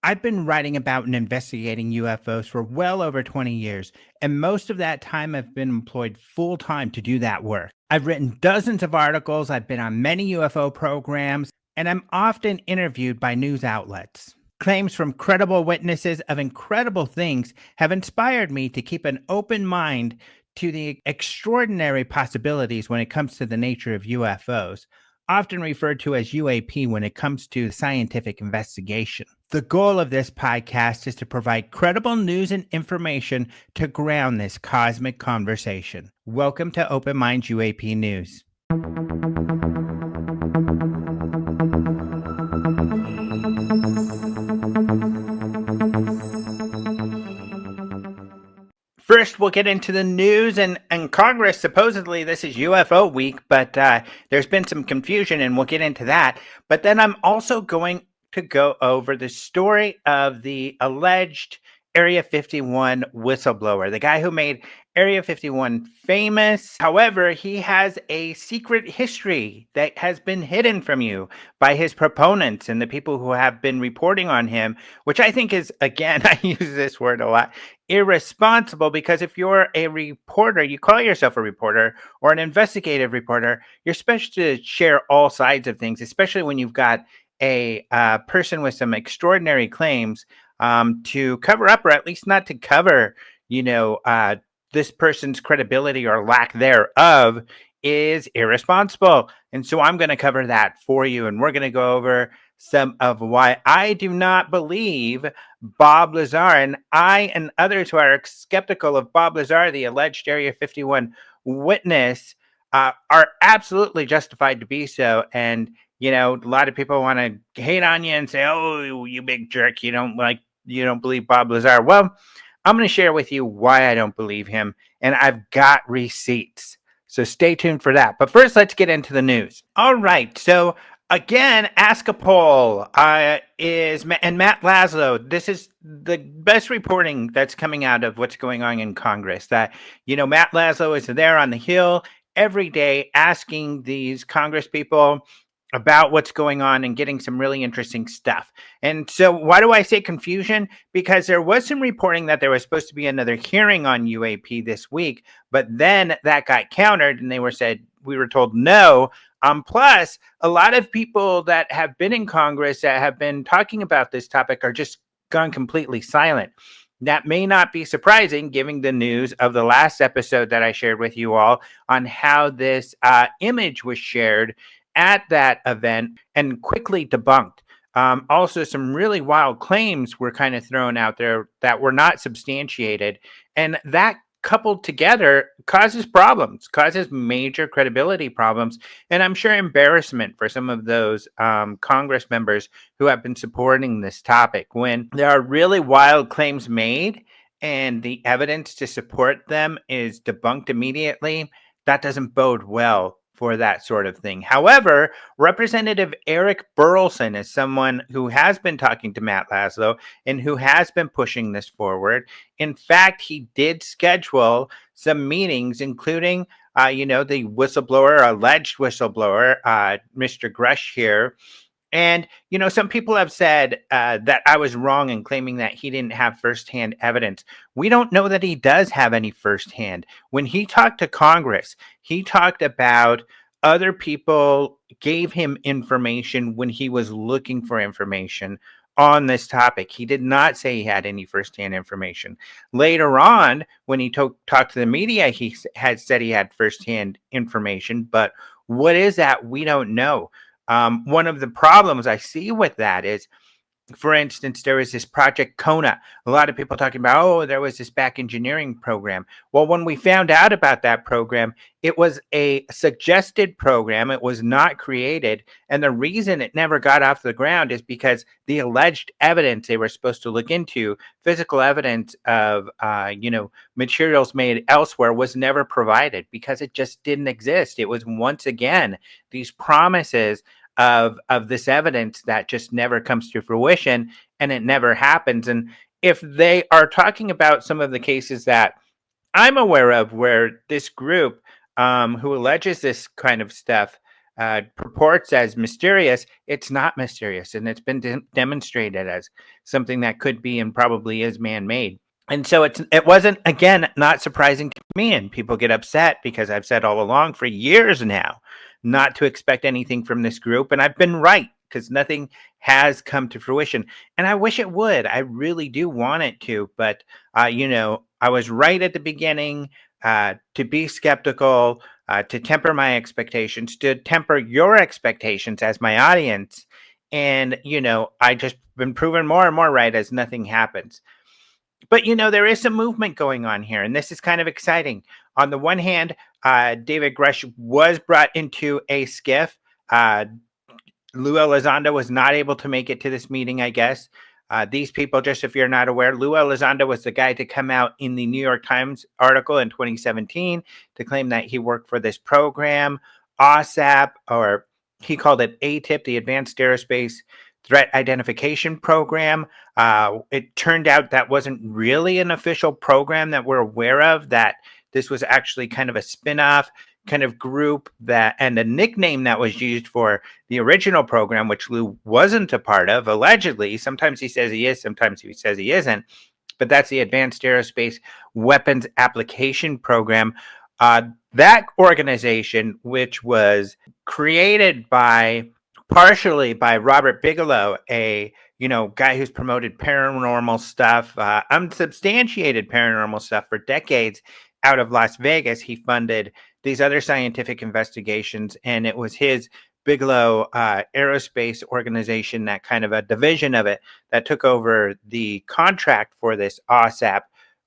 I've been writing about and investigating UFOs for well over 20 years, and most of that time I've been employed full time to do that work. I've written dozens of articles, I've been on many UFO programs, and I'm often interviewed by news outlets. Claims from credible witnesses of incredible things have inspired me to keep an open mind to the extraordinary possibilities when it comes to the nature of UFOs, often referred to as UAP when it comes to scientific investigation. The goal of this podcast is to provide credible news and information to ground this cosmic conversation. Welcome to Open Minds UAP News. First, we'll get into the news and Congress. Supposedly, this is UFO week, but there's been some confusion, and we'll get into that. But then I'm also going to go over the story of the alleged Area 51 whistleblower, the guy who made Area 51 famous. However, he has a secret history that has been hidden from you by his proponents and the people who have been reporting on him, which I think is, again, I use this word a lot, irresponsible, because if you're a reporter, you call yourself a reporter or an investigative reporter, you're supposed to share all sides of things, especially when you've got a person with some extraordinary claims to cover up, or at least not to cover, this person's credibility or lack thereof is irresponsible. And so I'm going to cover that for you. And we're going to go over some of why I do not believe Bob Lazar, and I and others who are skeptical of Bob Lazar, the alleged Area 51 witness, are absolutely justified to be so. And a lot of people want to hate on you and say, "Oh, you big jerk! You don't believe Bob Lazar." Well, I'm going to share with you why I don't believe him, and I've got receipts. So stay tuned for that. But first, let's get into the news. All right. So again, Ask a Poll and Matt Lazar. This is the best reporting that's coming out of what's going on in Congress. That Matt Lazar is there on the Hill every day asking these Congress people about what's going on and getting some really interesting stuff. And so why do I say confusion? Because there was some reporting that there was supposed to be another hearing on UAP this week, but then that got countered and we were told no. Plus, a lot of people that have been in Congress that have been talking about this topic are just gone completely silent. That may not be surprising, given the news of the last episode that I shared with you all on how this image was shared at that event and quickly debunked. Also, some really wild claims were kind of thrown out there that were not substantiated. And that coupled together causes major credibility problems. And I'm sure embarrassment for some of those Congress members who have been supporting this topic. When there are really wild claims made and the evidence to support them is debunked immediately, that doesn't bode well for that sort of thing. However, Representative Eric Burlison is someone who has been talking to Matt Lazar and who has been pushing this forward. In fact, he did schedule some meetings, including, the alleged whistleblower, Mr. Grusch here. And, some people have said that I was wrong in claiming that he didn't have firsthand evidence. We don't know that he does have any firsthand. When he talked to Congress, he talked about other people gave him information when he was looking for information on this topic. He did not say he had any firsthand information. Later on, when he talked to the media, he had said he had firsthand information. But what is that? We don't know. One of the problems I see with that is, for instance, there was this Project Kona. A lot of people talking about, there was this back engineering program. Well, when we found out about that program, it was a suggested program. It was not created. And the reason it never got off the ground is because the alleged evidence they were supposed to look into, physical evidence of, materials made elsewhere, was never provided because it just didn't exist. It was, once again, these promises of this evidence that just never comes to fruition, and it never happens. And if they are talking about some of the cases that I'm aware of where this group who alleges this kind of stuff purports as mysterious, it's not mysterious, and it's been demonstrated as something that could be and probably is man-made. And so it wasn't, again, not surprising to me, and people get upset because I've said all along for years now not to expect anything from this group, and I've been right because nothing has come to fruition. And I wish it would. I really do want it to, but I was right at the beginning to be skeptical, to temper my expectations, to temper your expectations as my audience. And I just been proven more and more right as nothing happens. But there is some movement going on here, and this is kind of exciting. On the one hand, David Grusch was brought into a SCIF. Lou Elizondo was not able to make it to this meeting, I guess. These people, just if you're not aware, Lou Elizondo was the guy to come out in the New York Times article in 2017 to claim that he worked for this program, OSAP, or he called it ATIP, the Advanced Aerospace Threat Identification Program. It turned out that wasn't really an official program that we're aware of, that this was actually kind of a spin-off kind of group, that, and the nickname that was used for the original program, which Lou wasn't a part of, allegedly. Sometimes he says he is, sometimes he says he isn't, but that's the Advanced Aerospace Weapons Application Program. That organization, which was created partially by Robert Bigelow, a guy who's promoted paranormal stuff, unsubstantiated paranormal stuff for decades out of Las Vegas. He funded these other scientific investigations, and it was his Bigelow Aerospace organization, that kind of a division of it, that took over the contract for this OSAP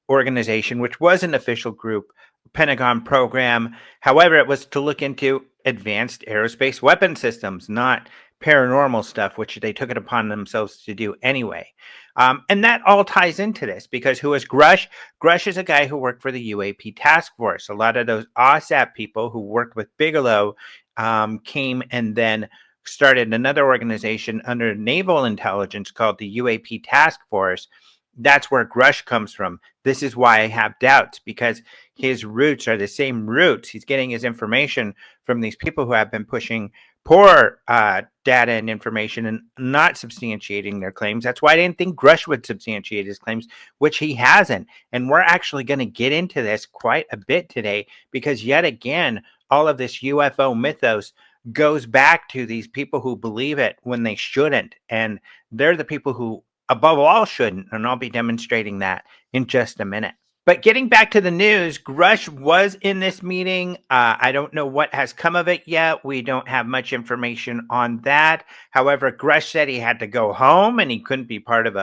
organization, which was an official group Pentagon program. However, it was to look into advanced aerospace weapon systems, not paranormal stuff, which they took it upon themselves to do anyway. And that all ties into this, because who is Grusch? Grusch is a guy who worked for the UAP task force. A lot of those OSAP people who worked with Bigelow came and then started another organization under naval intelligence called the UAP task force. That's where Grusch comes from. This is why I have doubts, because his roots are the same roots. He's getting his information from these people who have been pushing poor data and information and not substantiating their claims. That's why I didn't think Grusch would substantiate his claims, which he hasn't. And we're actually going to get into this quite a bit today, because yet again, all of this UFO mythos goes back to these people who believe it when they shouldn't. And they're the people who, above all, shouldn't. And I'll be demonstrating that in just a minute. But getting back to the news, Grusch was in this meeting. I don't know what has come of it yet. We don't have much information on that. However, Grusch said he had to go home and he couldn't be part of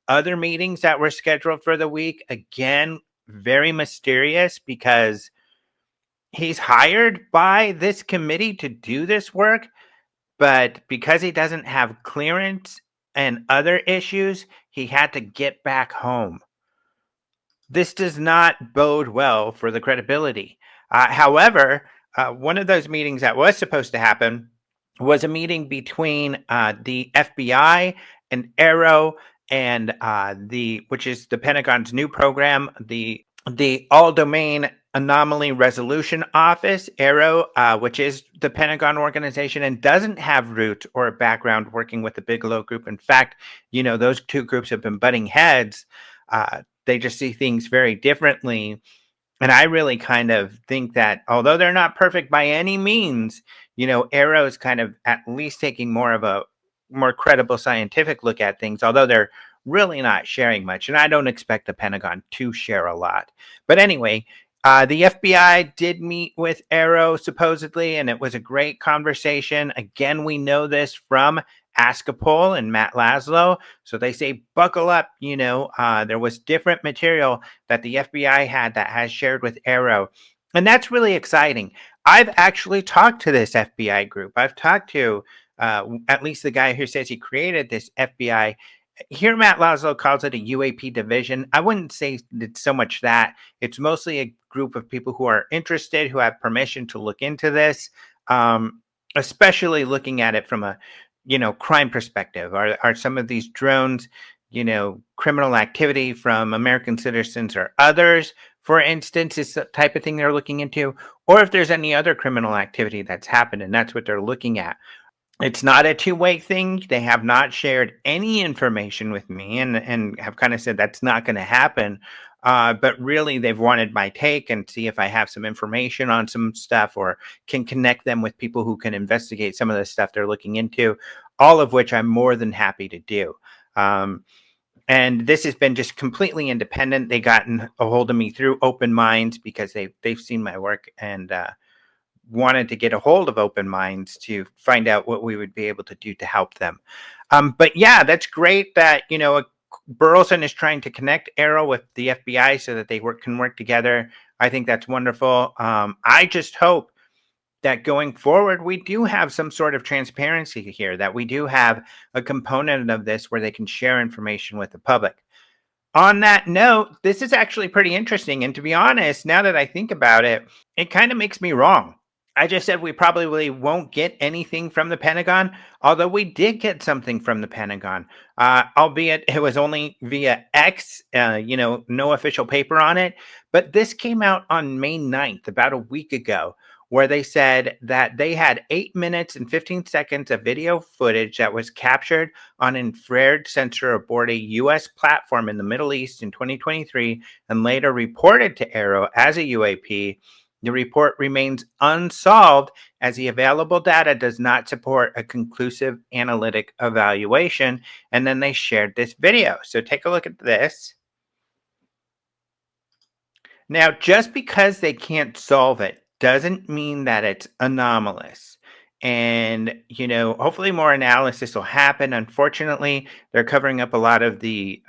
other meetings that were scheduled for the week. Again, very mysterious, because he's hired by this committee to do this work, but because he doesn't have clearance and other issues, he had to get back home. This does not bode well for the credibility. However, one of those meetings that was supposed to happen was a meeting between the FBI and AARO and which is the Pentagon's new program, the All Domain Anomaly Resolution Office, AARO, which is the Pentagon organization and doesn't have roots or a background working with the Bigelow Group. In fact, those two groups have been butting heads. They just see things very differently. And I really kind of think that, although they're not perfect by any means, AARO is kind of at least taking more of a more credible scientific look at things, although they're really not sharing much. And I don't expect the Pentagon to share a lot. But anyway, the FBI did meet with AARO supposedly, and it was a great conversation. Again, we know this from Askapol and Matt Laszlo. So they say, buckle up. There was different material that the FBI had that has shared with AARO. And that's really exciting. I've actually talked to this FBI group. I've talked to at least the guy who says he created this FBI. Here, Matt Laszlo calls it a UAP division. I wouldn't say it's so much that. It's mostly a group of people who are interested, who have permission to look into this, especially looking at it from a crime perspective. Are some of these drones, criminal activity from American citizens or others? for instance, is the type of thing they're looking into, or if there's any other criminal activity that's happened, and that's what they're looking at. It's not a two-way thing. They have not shared any information with me and have kind of said that's not going to happen. But really, they've wanted my take and see if I have some information on some stuff or can connect them with people who can investigate some of the stuff they're looking into, all of which I'm more than happy to do. Um, and this has been just completely independent. They gotten a hold of me through Open Minds because they've seen my work and wanted to get a hold of Open Minds to find out what we would be able to do to help them. But yeah, that's great that Burlison is trying to connect AARO with the FBI so that they can work together. I think that's wonderful. I just hope that going forward, we do have some sort of transparency here, that we do have a component of this where they can share information with the public. On that note, this is actually pretty interesting. And to be honest, now that I think about it, it kind of makes me wrong. I just said we probably won't get anything from the Pentagon, although we did get something from the Pentagon, albeit it was only via X, no official paper on it. But this came out on May 9th, about a week ago, where they said that they had 8 minutes and 15 seconds of video footage that was captured on an infrared sensor aboard a U.S. platform in the Middle East in 2023 and later reported to AARO as a UAP. The report remains unsolved as the available data does not support a conclusive analytic evaluation. And then they shared this video. So take a look at this. Now, just because they can't solve it doesn't mean that it's anomalous. And, hopefully more analysis will happen. Unfortunately, they're covering up a lot of the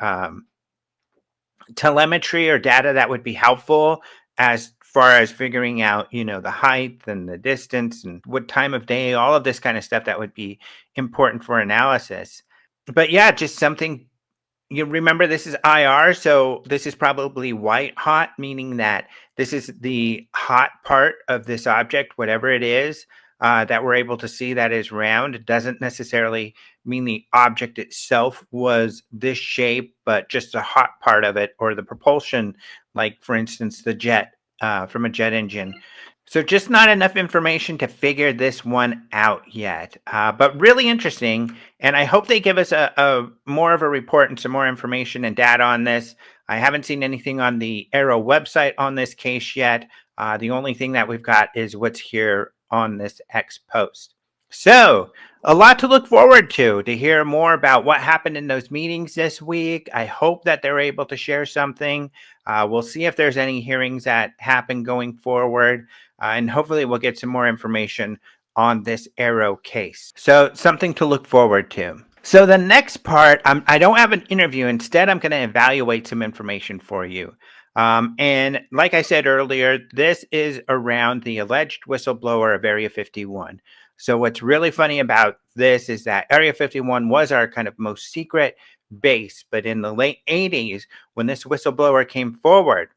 telemetry or data that would be helpful as far as figuring out, the height and the distance and what time of day, all of this kind of stuff that would be important for analysis. But yeah, just something. You remember this is IR, so this is probably white hot, meaning that this is the hot part of this object, whatever it is, that we're able to see that is round. It doesn't necessarily mean the object itself was this shape, but just a hot part of it or the propulsion, like, for instance, the jet from a jet engine. So just not enough information to figure this one out yet, but really interesting. And I hope they give us a more of a report and some more information and data on this. I haven't seen anything on the AARO website on this case yet. The only thing that we've got is what's here on this X post. So a lot to look forward to hear more about what happened in those meetings this week. I hope that they're able to share something. We'll see if there's any hearings that happen going forward. And hopefully we'll get some more information on this AARO case. So something to look forward to. So the next part, I don't have an interview. Instead, I'm going to evaluate some information for you. And like I said earlier, this is around the alleged whistleblower of Area 51. So what's really funny about this is that Area 51 was our kind of most secret base. But in the late 80s, when this whistleblower came forward,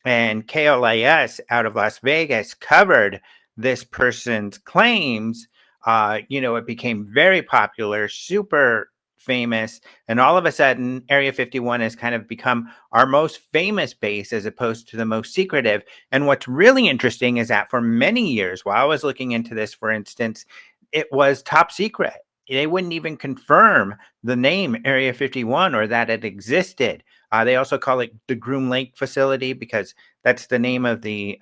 and KLAS out of Las Vegas covered this person's claims, it became very popular, super famous, and all of a sudden, Area 51 has kind of become our most famous base as opposed to the most secretive. And what's really interesting is that for many years, while I was looking into this, for instance, it was top secret. They wouldn't even confirm the name Area 51 or that it existed. They also call it the Groom Lake facility because that's the name of the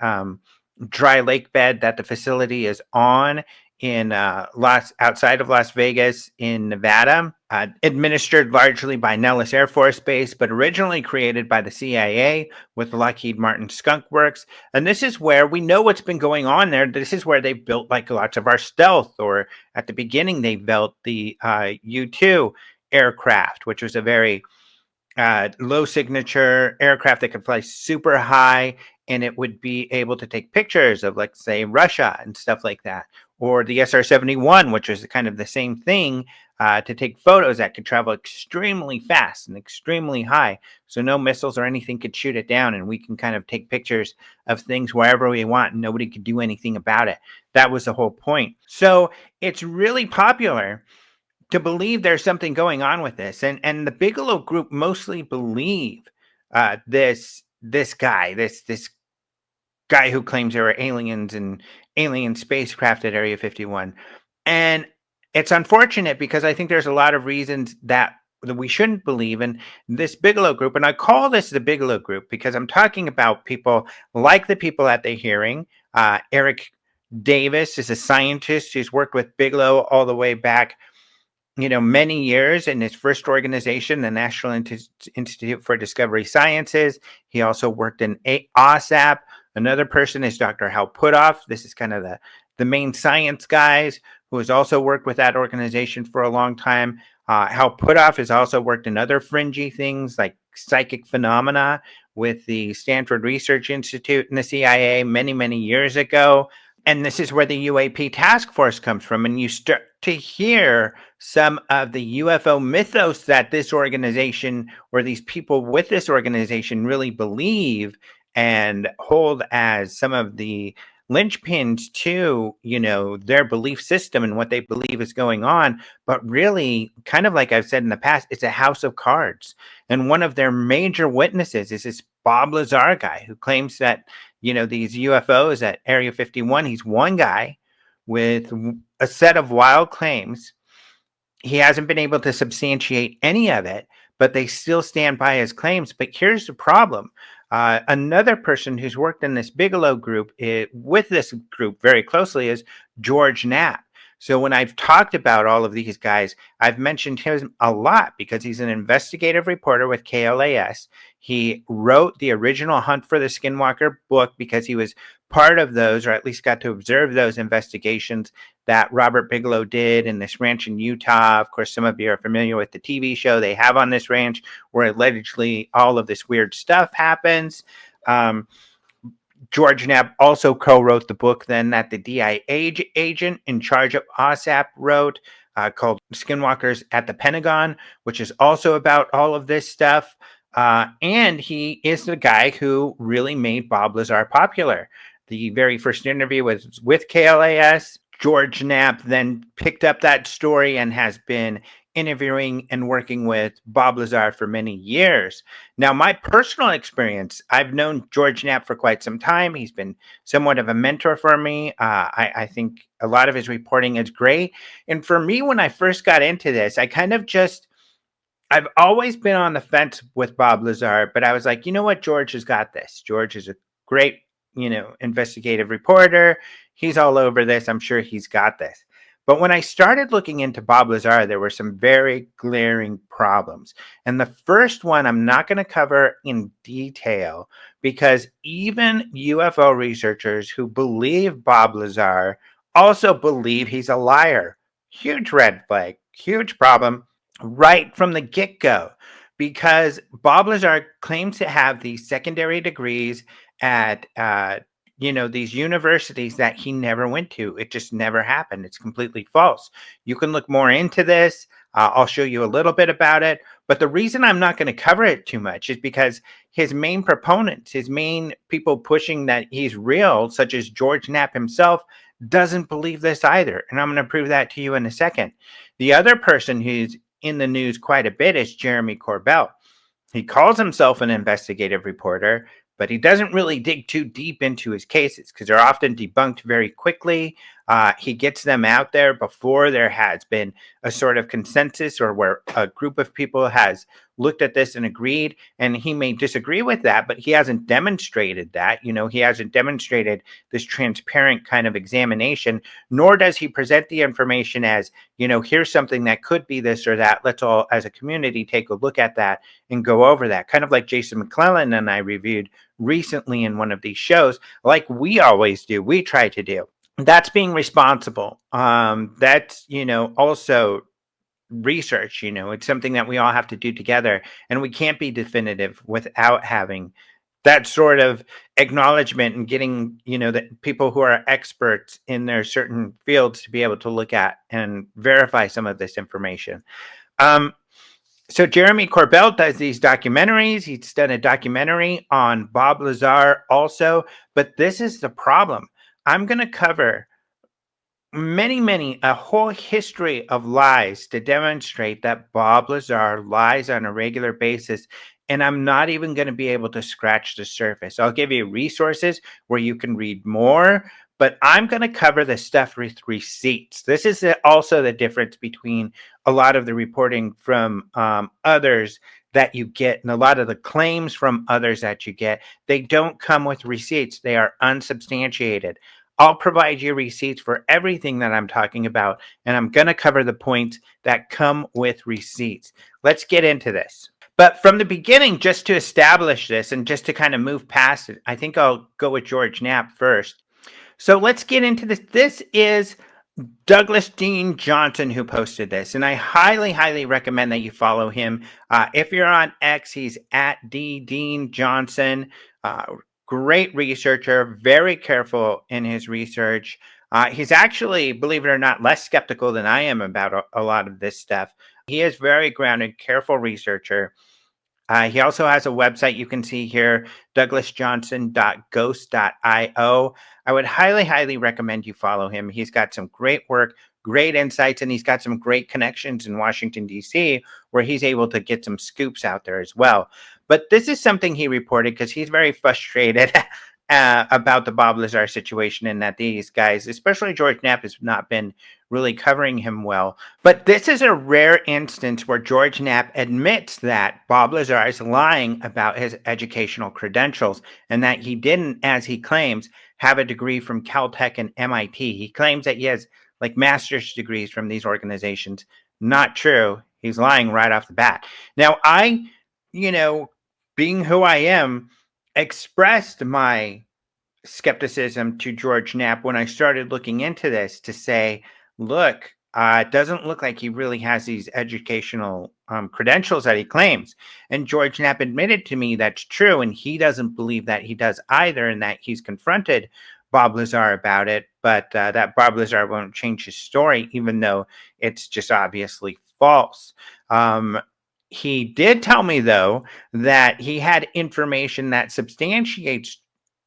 dry lake bed that the facility is on in outside of Las Vegas in Nevada, administered largely by Nellis Air Force Base, but originally created by the CIA with Lockheed Martin Skunk Works. And this is where we know what's been going on there. This is where they built like lots of our stealth, or at the beginning, they built the U-2 aircraft, which was a very low signature aircraft that could fly super high, and it would be able to take pictures of, like, say, Russia and stuff like that. Or the SR-71, which was kind of the same thing, to take photos that could travel extremely fast and extremely high. So no missiles or anything could shoot it down, and we can kind of take pictures of things wherever we want, and nobody could do anything about it. That was the whole point. So it's really popular to believe there's something going on with this. And the Bigelow Group mostly believe this this guy, this guy who claims there were aliens and alien spacecraft at Area 51. And it's unfortunate because I think there's a lot of reasons that we shouldn't believe in this Bigelow group. And I call this the Bigelow group because I'm talking about people like the people at the hearing. Eric Davis is a scientist who's worked with Bigelow all the way back, many years in his first organization, the National Institute for Discovery Sciences. He also worked in OSAP. Another person is Dr. Hal Puthoff. This is kind of the main science guys who has also worked with that organization for a long time. Hal Puthoff has also worked in other fringy things like psychic phenomena with the Stanford Research Institute and the CIA many, many years ago. And this is where the UAP task force comes from. And you start to hear some of the UFO mythos that this organization or these people with this organization really believe and hold as some of the linchpins to, their belief system and what they believe is going on. But really, kind of like I've said in the past, it's a house of cards. And one of their major witnesses is this Bob Lazar guy who claims that, these UFOs at Area 51, he's one guy with a set of wild claims. He hasn't been able to substantiate any of it, but they still stand by his claims. But here's the problem. Another person who's worked in this Bigelow group with this group very closely is George Knapp. So when I've talked about all of these guys, I've mentioned him a lot because he's an investigative reporter with KLAS. He wrote the original Hunt for the Skinwalker book because he was part of those, or at least got to observe those investigations that Robert Bigelow did in this ranch in Utah. Of course, some of you are familiar with the TV show they have on this ranch where allegedly all of this weird stuff happens. George Knapp also co-wrote the book then that the DIA agent in charge of OSAP wrote called Skinwalkers at the Pentagon, which is also about all of this stuff. And he is the guy who really made Bob Lazar popular. The very first interview was with KLAS. George Knapp then picked up that story and has been interviewing and working with Bob Lazar for many years. Now, my personal experience, I've known George Knapp for quite some time. He's been somewhat of a mentor for me. I think a lot of his reporting is great. And for me, when I first got into this, I've always been on the fence with Bob Lazar, but I was like, you know what? George has got this. George is a great, investigative reporter. He's all over this. I'm sure he's got this. But when I started looking into Bob Lazar, there were some very glaring problems. And the first one I'm not going to cover in detail because even UFO researchers who believe Bob Lazar also believe he's a liar. Huge red flag, huge problem right from the get-go because Bob Lazar claims to have these secondary degrees at these universities that he never went to. It just never happened. It's completely false. You can look more into this. I'll show you a little bit about it. But the reason I'm not going to cover it too much is because his main proponents, his main people pushing that he's real, such as George Knapp himself, doesn't believe this either. And I'm going to prove that to you in a second. The other person who's in the news quite a bit is Jeremy Corbell. He calls himself an investigative reporter, but he doesn't really dig too deep into his cases because they're often debunked very quickly. He gets them out there before there has been a sort of consensus or where a group of people has looked at this and agreed. And he may disagree with that, but he hasn't demonstrated that. He hasn't demonstrated this transparent kind of examination, nor does he present the information as, here's something that could be this or that. Let's all, as a community, take a look at that and go over that. Kind of like Jason McClellan and I reviewed recently in one of these shows, like we always do, we try to do. That's being responsible. That's, also research, it's something that we all have to do together. And we can't be definitive without having that sort of acknowledgement and getting, the people who are experts in their certain fields to be able to look at and verify some of this information. So Jeremy Corbell does these documentaries. He's done a documentary on Bob Lazar also, but this is the problem. I'm going to cover a whole history of lies to demonstrate that Bob Lazar lies on a regular basis. And I'm not even going to be able to scratch the surface. I'll give you resources where you can read more, but I'm going to cover the stuff with receipts. This is also the difference between a lot of the reporting from others that you get and a lot of the claims from others that you get. They don't come with receipts, they are unsubstantiated. I'll provide you receipts for everything that I'm talking about, and I'm going to cover the points that come with receipts. Let's get into this. But from the beginning, just to establish this and just to kind of move past it, I think I'll go with George Knapp first. So let's get into this. This is Douglas Dean Johnson who posted this, and I highly, highly recommend that you follow him. If you're on X, he's at D Dean Johnson. Great researcher, very careful in his research. He's actually, believe it or not, less skeptical than I am about a lot of this stuff. He is very grounded, careful researcher. He also has a website you can see here, douglasjohnson.ghost.io. I would highly, highly recommend you follow him. He's got some great work, great insights, and he's got some great connections in Washington, D.C., where he's able to get some scoops out there as well. But this is something he reported because he's very frustrated about the Bob Lazar situation and that these guys, especially George Knapp, has not been really covering him well. But this is a rare instance where George Knapp admits that Bob Lazar is lying about his educational credentials and that he didn't, as he claims, have a degree from Caltech and MIT. He claims that he has like master's degrees from these organizations. Not true. He's lying right off the bat. Now, being who I am, expressed my skepticism to George Knapp when I started looking into this to say, look, it doesn't look like he really has these educational credentials that he claims. And George Knapp admitted to me that's true, and he doesn't believe that he does either, and that he's confronted Bob Lazar about it, but that Bob Lazar won't change his story, even though it's just obviously false. He did tell me, though, that he had information that substantiates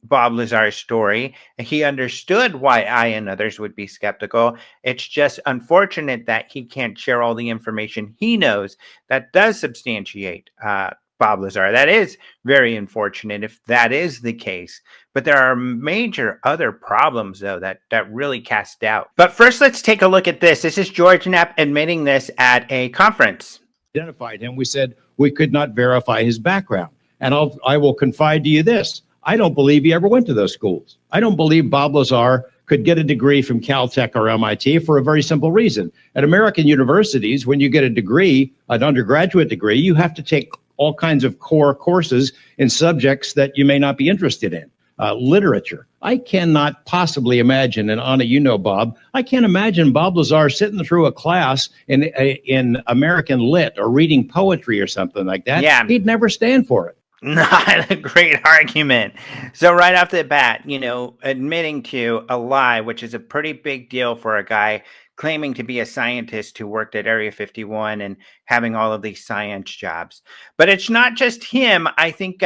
Bob Lazar's story. He understood why I and others would be skeptical. It's just unfortunate that he can't share all the information he knows that does substantiate Bob Lazar. That is very unfortunate if that is the case. But there are major other problems, though, that really cast doubt. But first, let's take a look at this. This is George Knapp admitting this at a conference. Identified him. We said we could not verify his background. And I will confide to you this. I don't believe he ever went to those schools. I don't believe Bob Lazar could get a degree from Caltech or MIT for a very simple reason. At American universities, when you get a degree, an undergraduate degree, you have to take all kinds of core courses in subjects that you may not be interested in. Literature. I cannot possibly imagine, and Anna, Bob, I can't imagine Bob Lazar sitting through a class in American Lit or reading poetry or something like that. Yeah. He'd never stand for it. Not a great argument. So right off the bat, admitting to a lie, which is a pretty big deal for a guy claiming to be a scientist who worked at Area 51 and having all of these science jobs. But it's not just him. I think,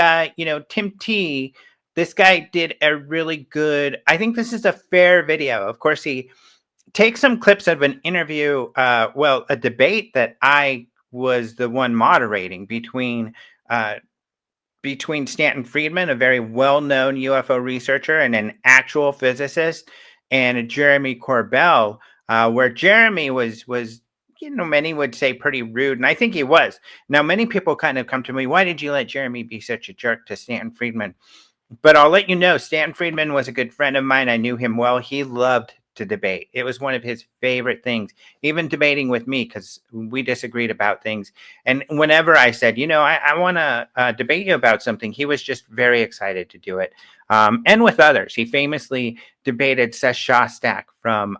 Tim T, this guy did a really good, I think this is a fair video. Of course, he takes some clips of an interview, a debate that I was the one moderating between Stanton Friedman, a very well-known UFO researcher and an actual physicist, and Jeremy Corbell, where Jeremy was many would say pretty rude, and I think he was. Now, many people kind of come to me, why did you let Jeremy be such a jerk to Stanton Friedman? But I'll let you know, Stanton Friedman was a good friend of mine. I knew him well. He loved to debate. It was one of his favorite things, even debating with me, because we disagreed about things. And whenever I said, I want to debate you about something, he was just very excited to do it. And with others. He famously debated Seth Shostak from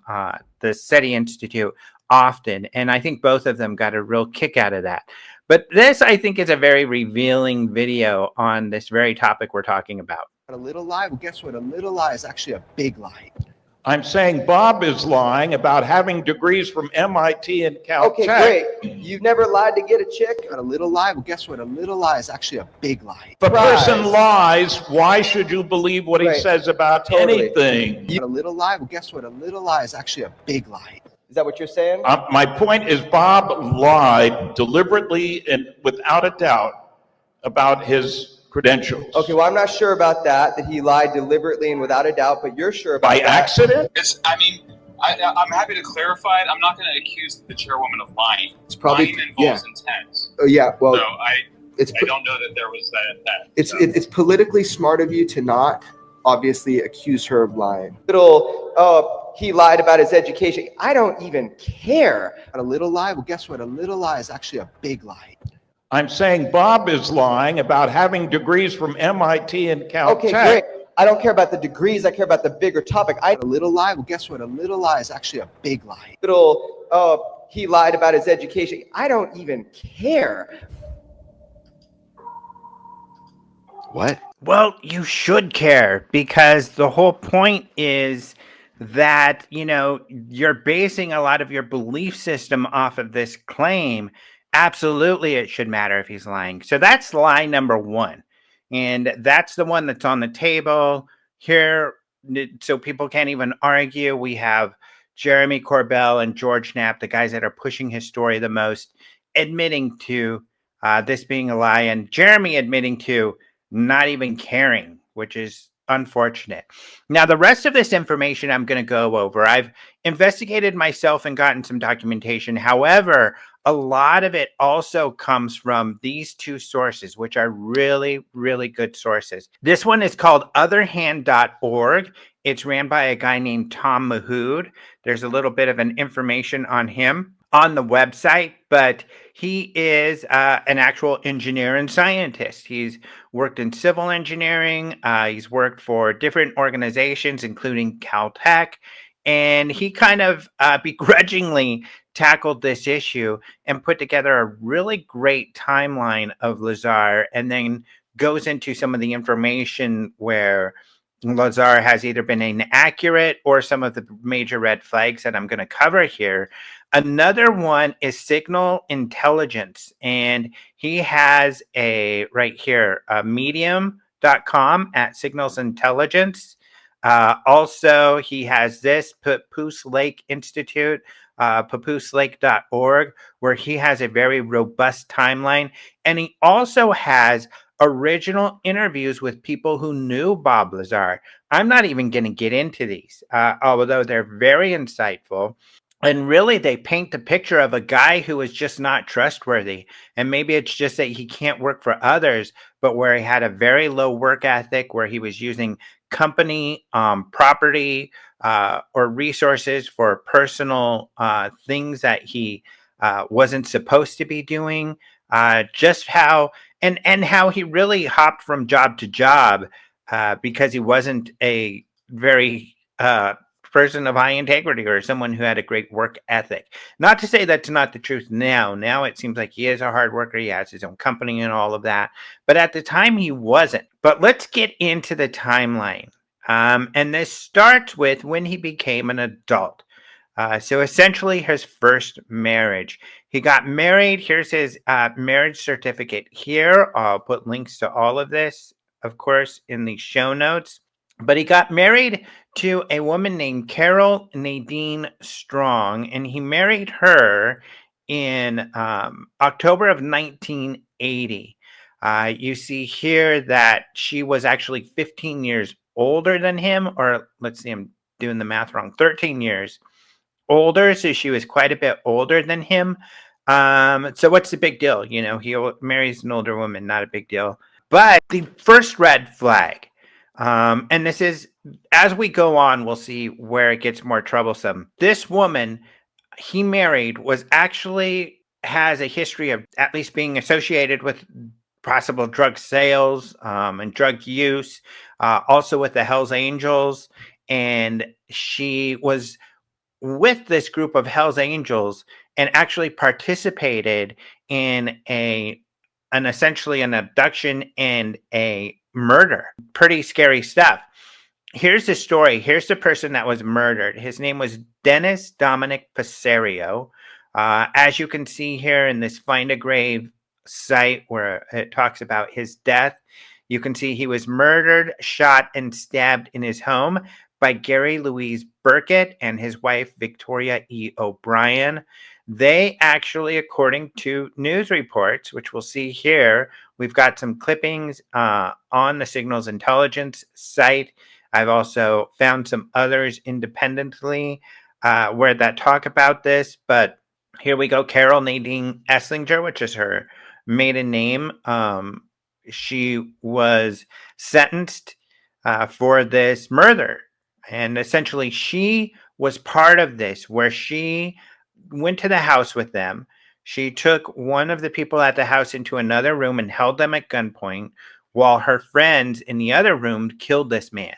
the SETI Institute often. And I think both of them got a real kick out of that. But this, I think, is a very revealing video on this very topic we're talking about. A little lie? Well, guess what? A little lie is actually a big lie. I'm saying Bob is lying about having degrees from MIT and Caltech. Okay, great. You've never lied to get a chick? A little lie? Well, guess what? A little lie is actually a big lie. If a person Surprise. lies, why should you believe what he Right. says about Totally. anything? A little lie? Well, guess what? A little lie is actually a big lie. Is that what you're saying? My point is Bob lied deliberately and without a doubt about his credentials. Okay, well, I'm not sure about that he lied deliberately and without a doubt, but you're sure about By that. accident? I'm happy to clarify it. I'm not going to accuse the chairwoman of lying. It's probably, lying involves intent. Oh, yeah, well, So I don't know that there was that. It's politically smart of you to not obviously accuse her of lying. He lied about his education. I don't even care. A little lie? Well, guess what? A little lie is actually a big lie. I'm saying Bob is lying about having degrees from MIT and Caltech. Okay, great. I don't care about the degrees. I care about the bigger topic. A little lie? Well, guess what? A little lie is actually a big lie. He lied about his education. I don't even care. What? Well, you should care, because the whole point is that, you're basing a lot of your belief system off of this claim. Absolutely, it should matter if he's lying. So that's lie number one. And that's the one that's on the table here. So people can't even argue. We have Jeremy Corbell and George Knapp, the guys that are pushing his story the most, admitting to this being a lie, and Jeremy admitting to not even caring, which is unfortunate. Now, the rest of this information I'm going to go over. I've investigated myself and gotten some documentation. However, a lot of it also comes from these two sources, which are really, really good sources. This one is called otherhand.org. It's ran by a guy named Tom Mahood. There's a little bit of an information on him on the website, but he is an actual engineer and scientist. He's worked in civil engineering. He's worked for different organizations, including Caltech, and he kind of begrudgingly tackled this issue and put together a really great timeline of Lazar, and then goes into some of the information where Lazar has either been inaccurate or some of the major red flags that I'm going to cover here. Another one is signal intelligence, and he has right here, medium.com at signals intelligence. Also, he has this Papoose Lake Institute, papooselake.org, where he has a very robust timeline. And he also has original interviews with people who knew Bob Lazar. I'm not even going to get into these, although they're very insightful. And really, they paint the picture of a guy who is just not trustworthy. And maybe it's just that he can't work for others, but where he had a very low work ethic, where he was using company property or resources for personal things that he wasn't supposed to be doing. Just how and how he really hopped from job to job because he wasn't a very person of high integrity or someone who had a great work ethic. Not to say that's not the truth now. Now it seems like he is a hard worker. He has his own company and all of that. But at the time he wasn't. But let's get into the timeline. And this starts with when he became an adult. So essentially his first marriage. He got married. Here's his marriage certificate here. I'll put links to all of this, of course, in the show notes. But he got married to a woman named Carol Nadine Strong, and he married her in October of 1980. You see here that she was actually 15 years older than him, or let's see, I'm doing the math wrong, 13 years older, so she was quite a bit older than him. So what's the big deal? He marries an older woman, not a big deal. But the first red flag, and this is, as we go on, we'll see where it gets more troublesome. This woman he married has a history of at least being associated with possible drug sales and drug use, also with the Hells Angels. And she was with this group of Hells Angels and actually participated in essentially an abduction and a murder. Pretty scary stuff. here's the story. Here's the person that was murdered. His name was Dennis Dominic Passerio. As you can see here in this Find a Grave site where it talks about his death, you can see he was murdered, shot, and stabbed in his home by Gary Louise Burkett and his wife, Victoria E. O'Brien. They actually, according to news reports, which we'll see here, we've got some clippings on the Signals Intelligence site. I've also found some others independently where that talk about this, but here we go. Carol Nadine Esslinger, which is her maiden name. She was sentenced for this murder. And essentially, she was part of this, where she went to the house with them. She took one of the people at the house into another room and held them at gunpoint while her friends in the other room killed this man.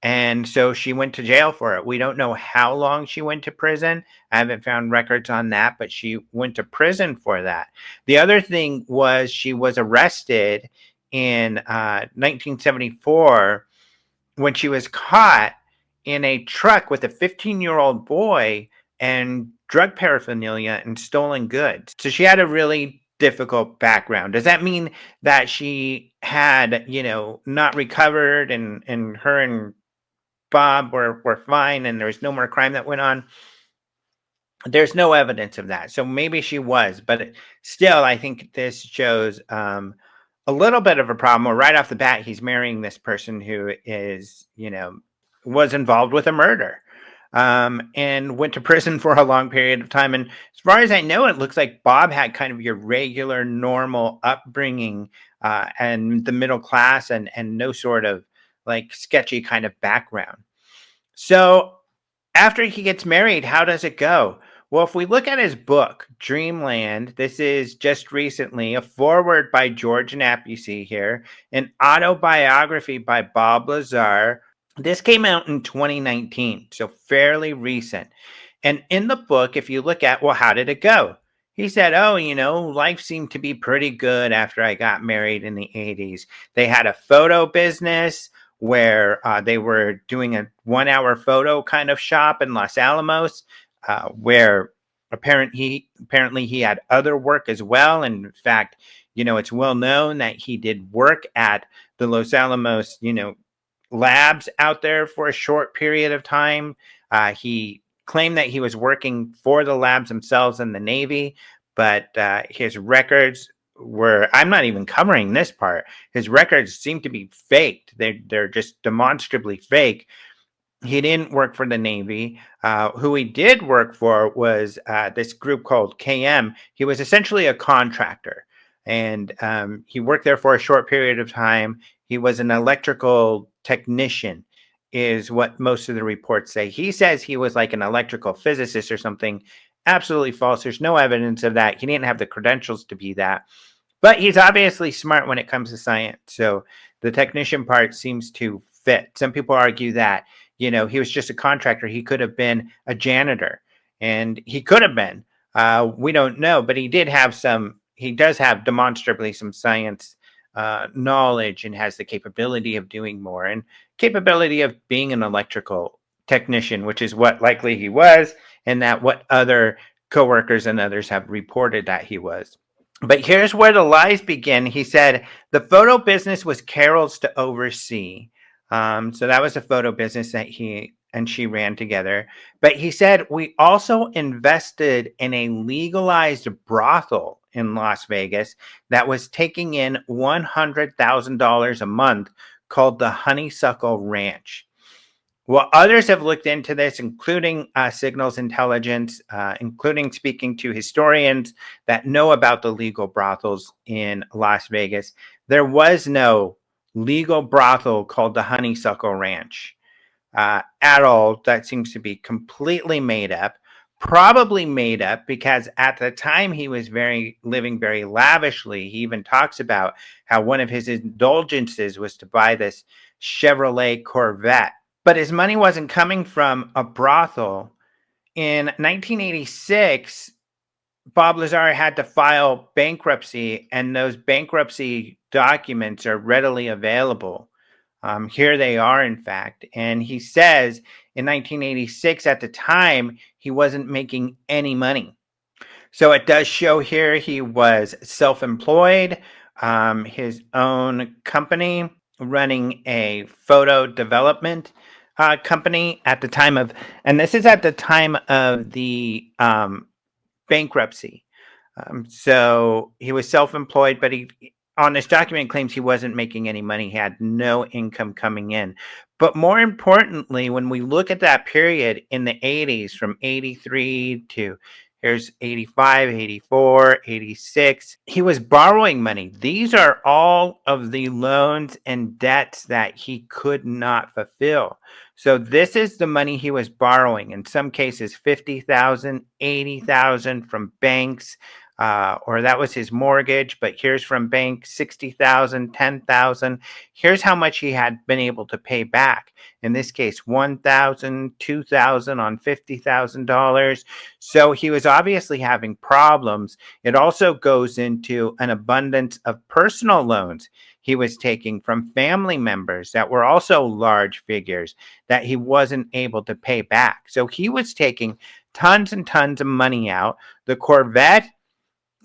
And so she went to jail for it. We don't know how long she went to prison. I haven't found records on that, but she went to prison for that. The other thing was she was arrested in 1974 when she was caught in a truck with a 15-year-old boy and drug paraphernalia and stolen goods. So she had a really difficult background. Does that mean that she had, not recovered and her and Bob were fine and there was no more crime that went on? There's no evidence of that. So maybe she was, but still, I think this shows a little bit of a problem. Where right off the bat, he's marrying this person who is, was involved with a murder and went to prison for a long period of time. And as far as I know, it looks like Bob had kind of your regular, normal upbringing and the middle class and no sort of like sketchy kind of background. So after he gets married, how does it go? Well, if we look at his book, Dreamland, this is just recently a foreword by George Knapp, you see here, an autobiography by Bob Lazar. This came out in 2019, so fairly recent. And in the book, if you look at, well, how did it go? He said, life seemed to be pretty good after I got married in the 80s. They had a photo business where they were doing a 1-hour photo kind of shop in Los Alamos, where apparently he had other work as well. And in fact, it's well known that he did work at the Los Alamos, labs out there for a short period of time. He claimed that he was working for the labs themselves in the Navy, but his records were, I'm not even covering this part. His records seem to be faked. They're just demonstrably fake. He didn't work for the Navy. Who he did work for was this group called KM. He was essentially a contractor, and he worked there for a short period of time. He was an electrical technician, is what most of the reports say. He says he was like an electrical physicist or something. Absolutely false. There's no evidence of that. He didn't have the credentials to be that. But he's obviously smart when it comes to science. So the technician part seems to fit. Some people argue that, he was just a contractor. He could have been a janitor, and he could have been. We don't know, but he does have demonstrably some science knowledge and has the capability of doing more and capability of being an electrical technician, which is what likely he was, and that what other coworkers and others have reported that he was. But here's where the lies begin. He said the photo business was Carol's to oversee. So that was a photo business that he and she ran together. But he said, we also invested in a legalized brothel in Las Vegas that was taking in $100,000 a month called the Honeysuckle Ranch. Well, others have looked into this, including Signals Intelligence, including speaking to historians that know about the legal brothels in Las Vegas. There was no legal brothel called the Honeysuckle Ranch at all. That seems to be completely made up, probably made up because at the time he was living very lavishly. He even talks about how one of his indulgences was to buy this Chevrolet Corvette. But his money wasn't coming from a brothel. In 1986, Bob Lazar had to file bankruptcy, and those bankruptcy documents are readily available. Here they are, in fact. And he says in 1986, at the time, he wasn't making any money. So it does show here he was self-employed, his own company, running a photo development company at the time of, and this is at the time of the bankruptcy. So he was self-employed, but he, on this document, claims he wasn't making any money. He had no income coming in. But more importantly, when we look at that period in the 80s, from 83 to here's 85, 84, 86, he was borrowing money. These are all of the loans and debts that he could not fulfill. So this is the money he was borrowing. In some cases, 50,000, 80,000 from banks, or that was his mortgage, but here's from bank 60,000, 10,000. Here's how much he had been able to pay back. In this case, 1,000, 2,000 on $50,000. So he was obviously having problems. It also goes into an abundance of personal loans he was taking from family members that were also large figures that he wasn't able to pay back. So he was taking tons and tons of money out. The Corvette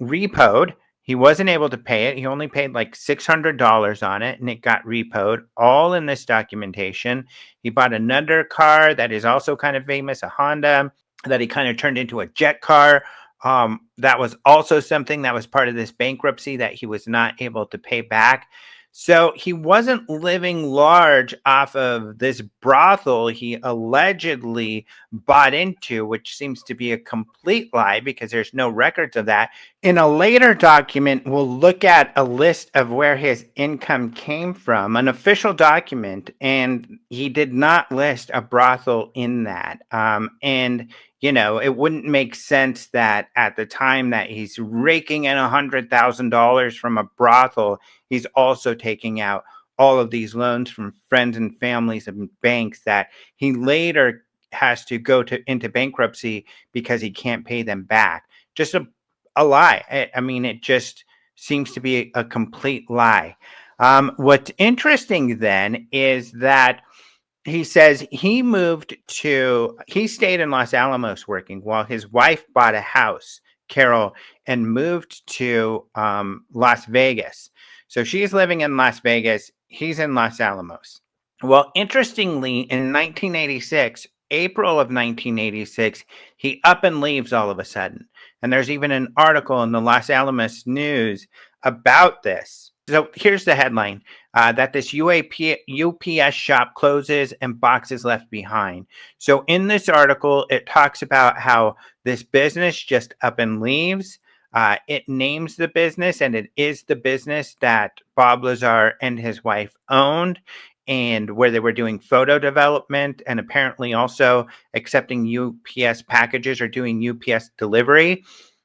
repoed. He wasn't able to pay it. He only paid like $600 on it, and it got repoed, all in this documentation. He bought another car that is also kind of famous, a Honda, that he kind of turned into a jet car. That was also something that was part of this bankruptcy that he was not able to pay back. So he wasn't living large off of this brothel he allegedly bought into, which seems to be a complete lie because there's no records of that. In a later document, we'll look at a list of where his income came from, an official document, and he did not list a brothel in that. And it wouldn't make sense that at the time that he's raking in $100,000 from a brothel, he's also taking out all of these loans from friends and families and banks that he later has to go into bankruptcy because he can't pay them back. Just a lie. I mean, it just seems to be a complete lie. What's interesting then is that he says he stayed in Los Alamos working while his wife bought a house, Carol, and moved to Las Vegas. So she's living in Las Vegas. He's in Los Alamos. Well, interestingly, in 1986, April of 1986, he up and leaves all of a sudden. And there's even an article in the Los Alamos News about this. So here's the headline, that this UPS shop closes and boxes left behind. So in this article, it talks about how this business just up and leaves. It names the business, and it is the business that Bob Lazar and his wife owned, and where they were doing photo development and apparently also accepting UPS packages or doing UPS delivery.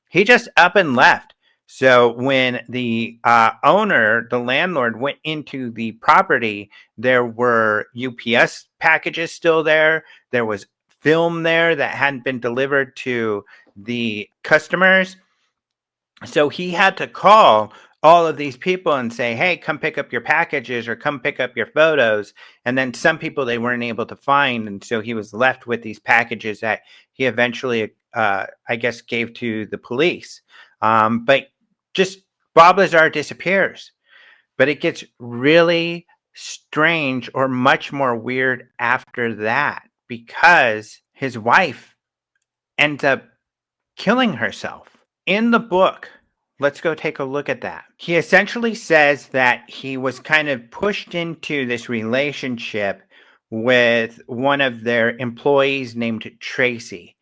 He just up and left. So when the owner, the landlord, went into the property, there were UPS packages still there. There was film there that hadn't been delivered to the customers. So he had to call all of these people and say, hey, come pick up your packages or come pick up your photos. And then some people they weren't able to find. And so he was left with these packages that he eventually, I guess, gave to the police. But just Bob Lazar disappears. But it gets really strange or much more weird after that because his wife ends up killing herself. In the book, let's go take a look at that. He essentially says that he was kind of pushed into this relationship with one of their employees named Tracy.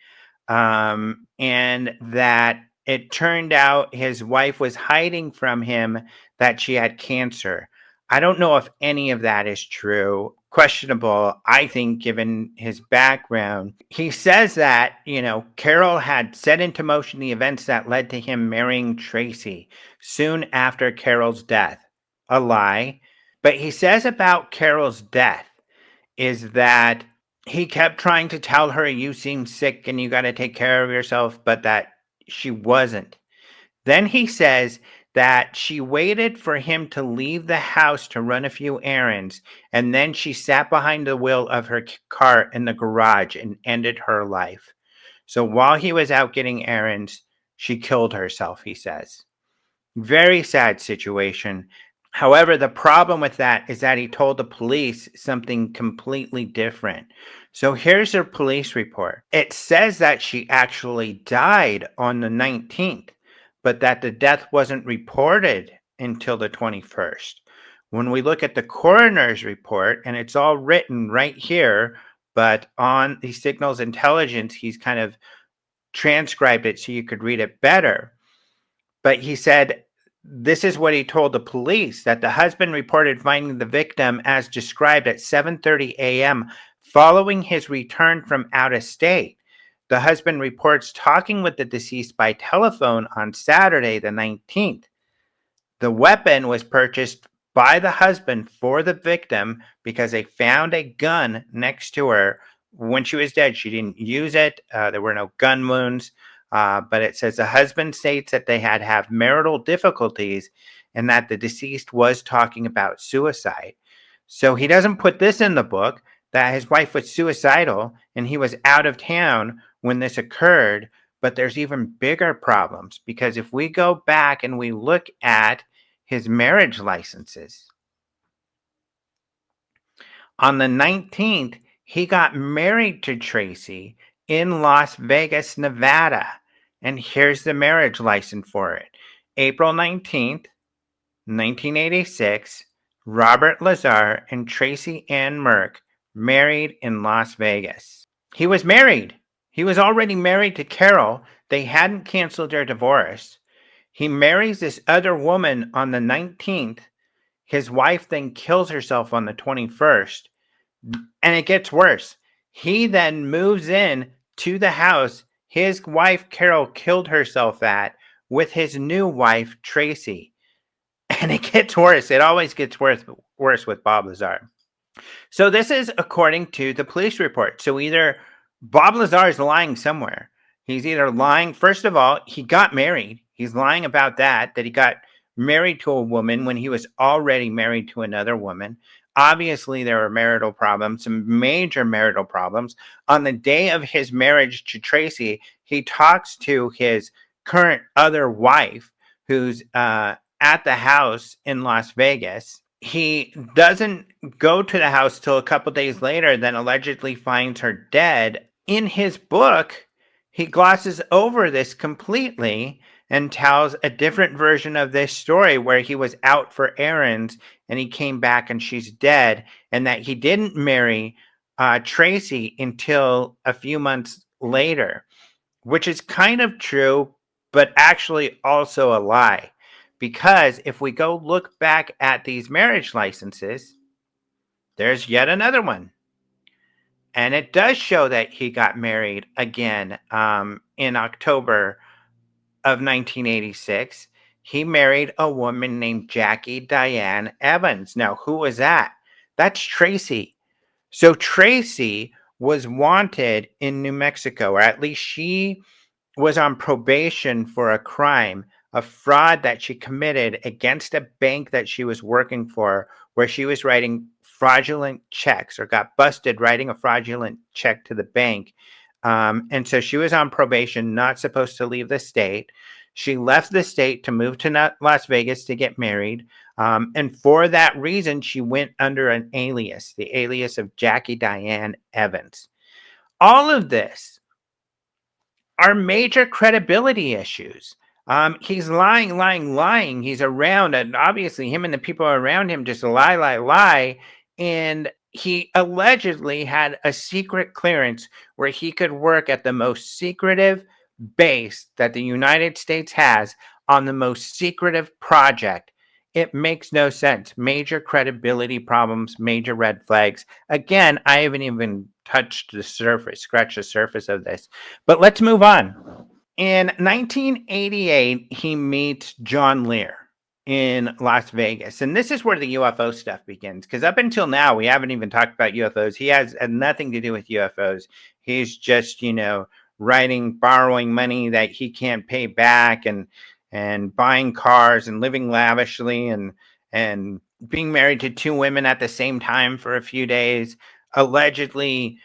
And that it turned out his wife was hiding from him that she had cancer. I don't know if any of that is true. Questionable, I think, given his background. He says that, Carol had set into motion the events that led to him marrying Tracy soon after Carol's death. A lie. But he says about Carol's death is that he kept trying to tell her, you seem sick and you got to take care of yourself, but that she wasn't. Then he says that she waited for him to leave the house to run a few errands, and then she sat behind the wheel of her car in the garage and ended her life. So while he was out getting errands, she killed herself, he says. Very sad situation. However, the problem with that is that he told the police something completely different. So here's her police report. It says that she actually died on the 19th, but that the death wasn't reported until the 21st. When we look at the coroner's report, and it's all written right here, but on the Signals Intelligence, he's kind of transcribed it so you could read it better. But he said this is what he told the police, that the husband reported finding the victim as described at 7:30 a.m. following his return from out of state. The husband reports talking with the deceased by telephone on Saturday the 19th. The weapon was purchased by the husband for the victim because they found a gun next to her when she was dead. She didn't use it. There were no gun wounds. But it says the husband states that they had have marital difficulties and that the deceased was talking about suicide. So he doesn't put this in the book, that his wife was suicidal and he was out of town when this occurred. But there's even bigger problems, because if we go back and we look at his marriage licenses, on the 19th, he got married to Tracy in Las Vegas, Nevada. And here's the marriage license for it. April 19th, 1986, Robert Lazar and Tracy Ann Merck married in Las Vegas. He was married. He was already married to Carol. They hadn't canceled their divorce. He marries this other woman on the 19th. His wife then kills herself on the 21st. And it gets worse. He then moves in to the house his wife Carol killed herself at with his new wife Tracy. And it gets worse. It always gets worse with Bob Lazar. So this is according to the police report. So either Bob Lazar is lying somewhere. He's either lying, first of all, he got married. He's lying about that he got married to a woman when he was already married to another woman. Obviously, there were marital problems, some major marital problems. On the day of his marriage to Tracy, he talks to his current other wife, who's at the house in Las Vegas. He doesn't go to the house till a couple days later, then allegedly finds her dead. In his book, he glosses over this completely and tells a different version of this story, where he was out for errands and he came back and she's dead, and that he didn't marry Tracy until a few months later, which is kind of true, but actually also a lie. Because if we go look back at these marriage licenses, there's yet another one. And it does show that he got married again in October of 1986. He married a woman named Jackie Diane Evans. Now, who was that? That's Tracy. So Tracy was wanted in New Mexico, or at least she was on probation for a crime, a fraud that she committed against a bank that she was working for, where she was writing fraudulent checks, or got busted writing a fraudulent check to the bank. And so she was on probation, not supposed to leave the state. She left the state to move to Las Vegas to get married. And for that reason, she went under an alias, the alias of Jackie Diane Evans. All of this are major credibility issues. He's lying. He's around, and obviously him and the people around him just lie. And he allegedly had a secret clearance where he could work at the most secretive base that the United States has on the most secretive project. It makes no sense. Major credibility problems, major red flags. Again, I haven't even scratched the surface of this. But let's move on. In 1988, he meets John Lear in Las Vegas. And this is where the UFO stuff begins, because up until now, we haven't even talked about UFOs. He has nothing to do with UFOs. He's just, borrowing money that he can't pay back and and buying cars and living lavishly and being married to two women at the same time for a few days, allegedly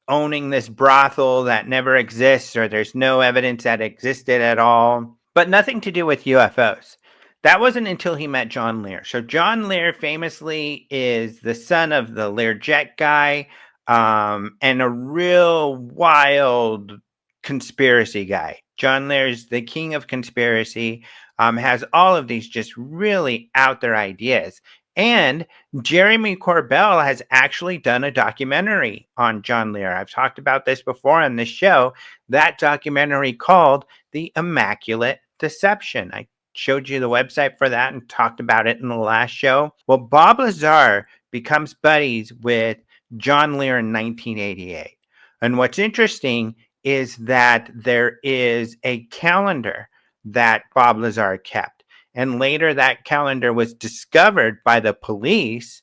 owning this brothel that never exists, or there's no evidence that existed at all, but nothing to do with UFOs. That wasn't until he met John Lear. So John Lear famously is the son of the Learjet guy, and a real wild conspiracy guy. John Lear's the king of conspiracy, has all of these just really out there ideas. And Jeremy Corbell has actually done a documentary on John Lear. I've talked about this before on this show. That documentary called The Immaculate Deception. I showed you the website for that and talked about it in the last show. Well, Bob Lazar becomes buddies with John Lear in 1988. And what's interesting is that there is a calendar that Bob Lazar kept. And later that calendar was discovered by the police.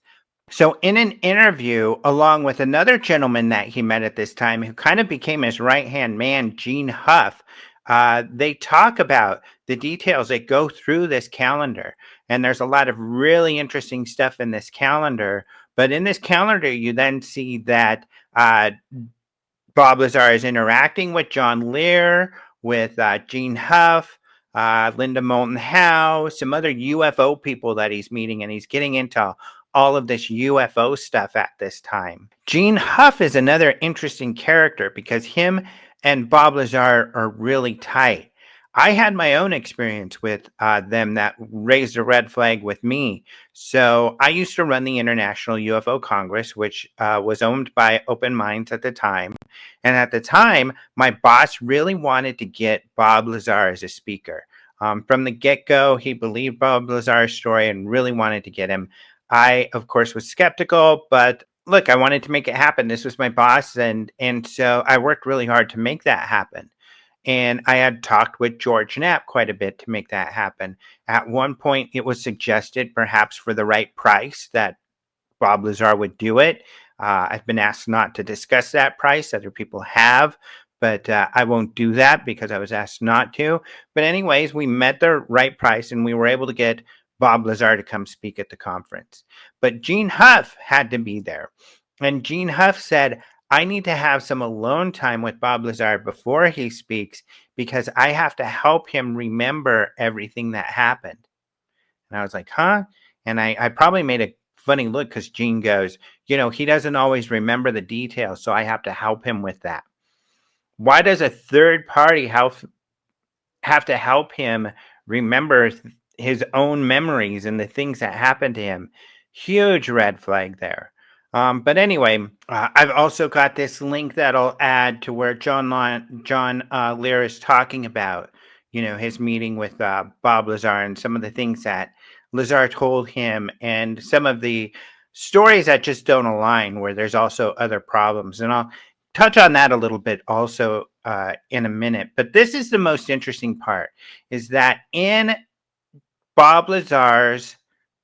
So in an interview, along with another gentleman that he met at this time, who kind of became his right-hand man, Gene Huff, they talk about the details that go through this calendar. And there's a lot of really interesting stuff in this calendar. But in this calendar, you then see that Bob Lazar is interacting with John Lear, with Gene Huff, Linda Moulton Howe, some other UFO people that he's meeting, and he's getting into all of this UFO stuff at this time. Gene Huff is another interesting character because him and Bob Lazar are really tight. I had my own experience with them that raised a red flag with me. So I used to run the International UFO Congress, which was owned by Open Minds at the time. And at the time, my boss really wanted to get Bob Lazar as a speaker. From the get-go, he believed Bob Lazar's story and really wanted to get him. I, of course, was skeptical, but look, I wanted to make it happen. This was my boss, and so I worked really hard to make that happen. And I had talked with George Knapp quite a bit to make that happen. At one point, it was suggested, perhaps for the right price, that Bob Lazar would do it. I've been asked not to discuss that price. Other people have, but I won't do that because I was asked not to. But anyways, we met the right price, and we were able to get Bob Lazar to come speak at the conference. But Gene Huff had to be there. And Gene Huff said, I need to have some alone time with Bob Lazar before he speaks because I have to help him remember everything that happened. And I was like, huh? And I probably made a funny look because Gene goes, he doesn't always remember the details, so I have to help him with that. Why does a third party have to help him remember his own memories and the things that happened to him? Huge red flag there. But anyway, I've also got this link that I'll add to where John Lear is talking about, his meeting with Bob Lazar and some of the things that Lazar told him and some of the stories that just don't align, where there's also other problems. And I'll touch on that a little bit also in a minute. But this is the most interesting part, is that in Bob Lazar's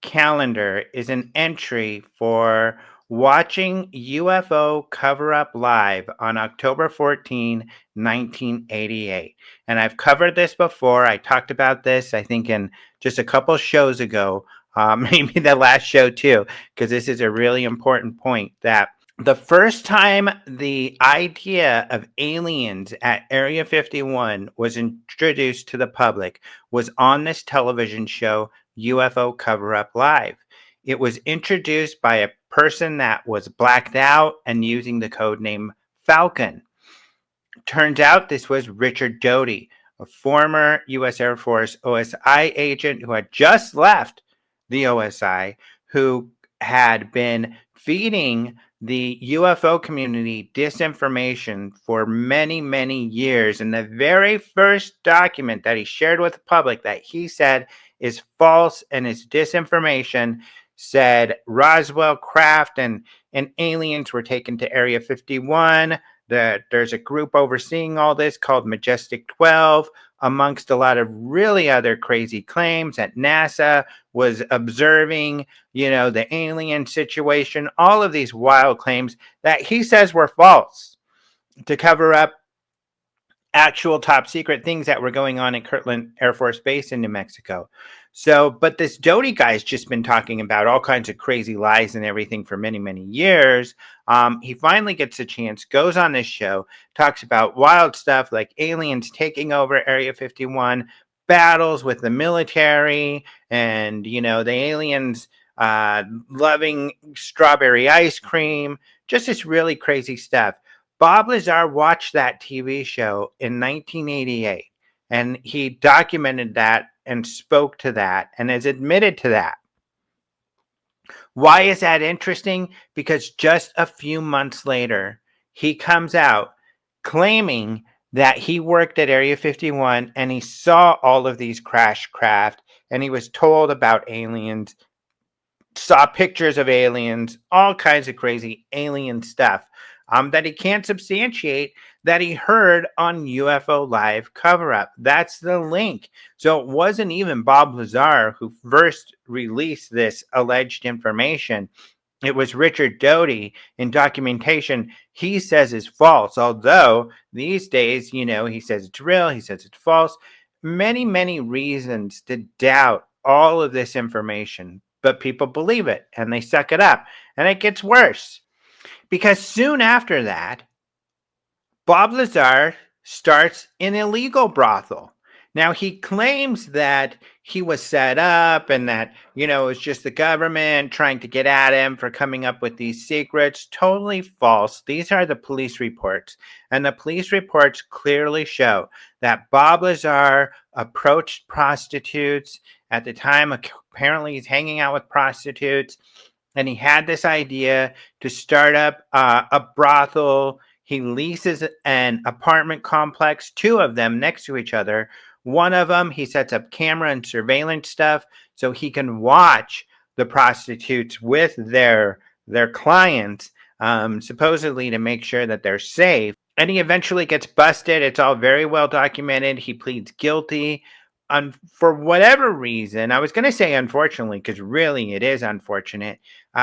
calendar is an entry for watching UFO cover-up live on October 14, 1988. And I've covered this before. I talked about this, I think, in just a couple shows ago, maybe the last show too, because this is a really important point, that the first time the idea of aliens at Area 51 was introduced to the public was on this television show, UFO Cover-Up Live. It was introduced by a person that was blacked out and using the code name Falcon. Turns out this was Richard Doty, a former U.S. Air Force OSI agent who had just left the OSI, who had been feeding the UFO community disinformation for many, many years. And the very first document that he shared with the public that he said is false and is disinformation said Roswell craft and aliens were taken to Area 51. That there's a group overseeing all this called Majestic 12, amongst a lot of really other crazy claims that NASA was observing, the alien situation, all of these wild claims that he says were false to cover up actual top secret things that were going on at Kirtland Air Force Base in New Mexico. So, but this Doty guy's just been talking about all kinds of crazy lies and everything for many, many years. He finally gets a chance, goes on this show, talks about wild stuff like aliens taking over Area 51, battles with the military, and, you know, the aliens loving strawberry ice cream, just this really crazy stuff. Bob Lazar watched that TV show in 1988, and he documented that and spoke to that and has admitted to that. Why is that interesting? Because just a few months later, he comes out claiming that he worked at Area 51 and he saw all of these crash craft and he was told about aliens, saw pictures of aliens, all kinds of crazy alien stuff that he can't substantiate that he heard on UFO Live Cover-Up. That's the link. So it wasn't even Bob Lazar who first released this alleged information. It was Richard Doty in documentation he says is false, although these days, you know, he says it's real, he says it's false. Many, many reasons to doubt all of this information, but people believe it and they suck it up. And it gets worse because soon after that, Bob Lazar starts an illegal brothel. Now, he claims that he was set up and that, you know, it was just the government trying to get at him for coming up with these secrets. Totally false. These are the police reports. And the police reports clearly show that Bob Lazar approached prostitutes. At the time, apparently he's hanging out with prostitutes. And he had this idea to start up a brothel. He leases an apartment complex, two of them next to each other. One of them, he sets up camera and surveillance stuff so he can watch the prostitutes with their clients, supposedly to make sure that they're safe. And he eventually gets busted. It's all very well documented. He pleads guilty. For whatever reason, I was going to say unfortunately, because really it is unfortunate,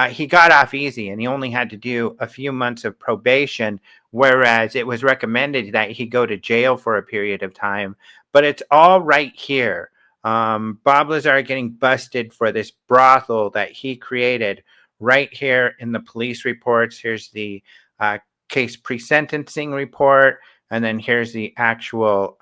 he got off easy and he only had to do a few months of probation, whereas it was recommended that he go to jail for a period of time. But it's all right here. Bob Lazar getting busted for this brothel that he created right here in the police reports. Here's the case pre-sentencing report, and then here's the actual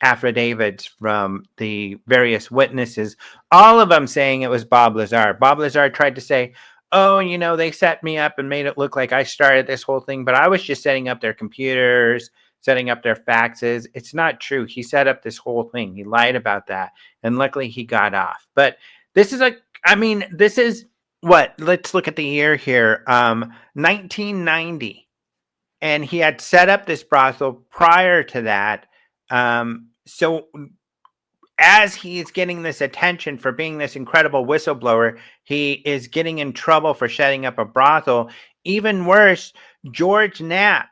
affidavits from the various witnesses, all of them saying it was Bob Lazar. Bob Lazar tried to say, oh, you know, they set me up and made it look like I started this whole thing, but I was just setting up their computers, setting up their faxes. It's not true. He set up this whole thing. He lied about that. And luckily he got off. But this is this is what? Let's look at the year here. 1990. And he had set up this brothel prior to that. So as he is getting this attention for being this incredible whistleblower, he is getting in trouble for setting up a brothel. Even worse, George Knapp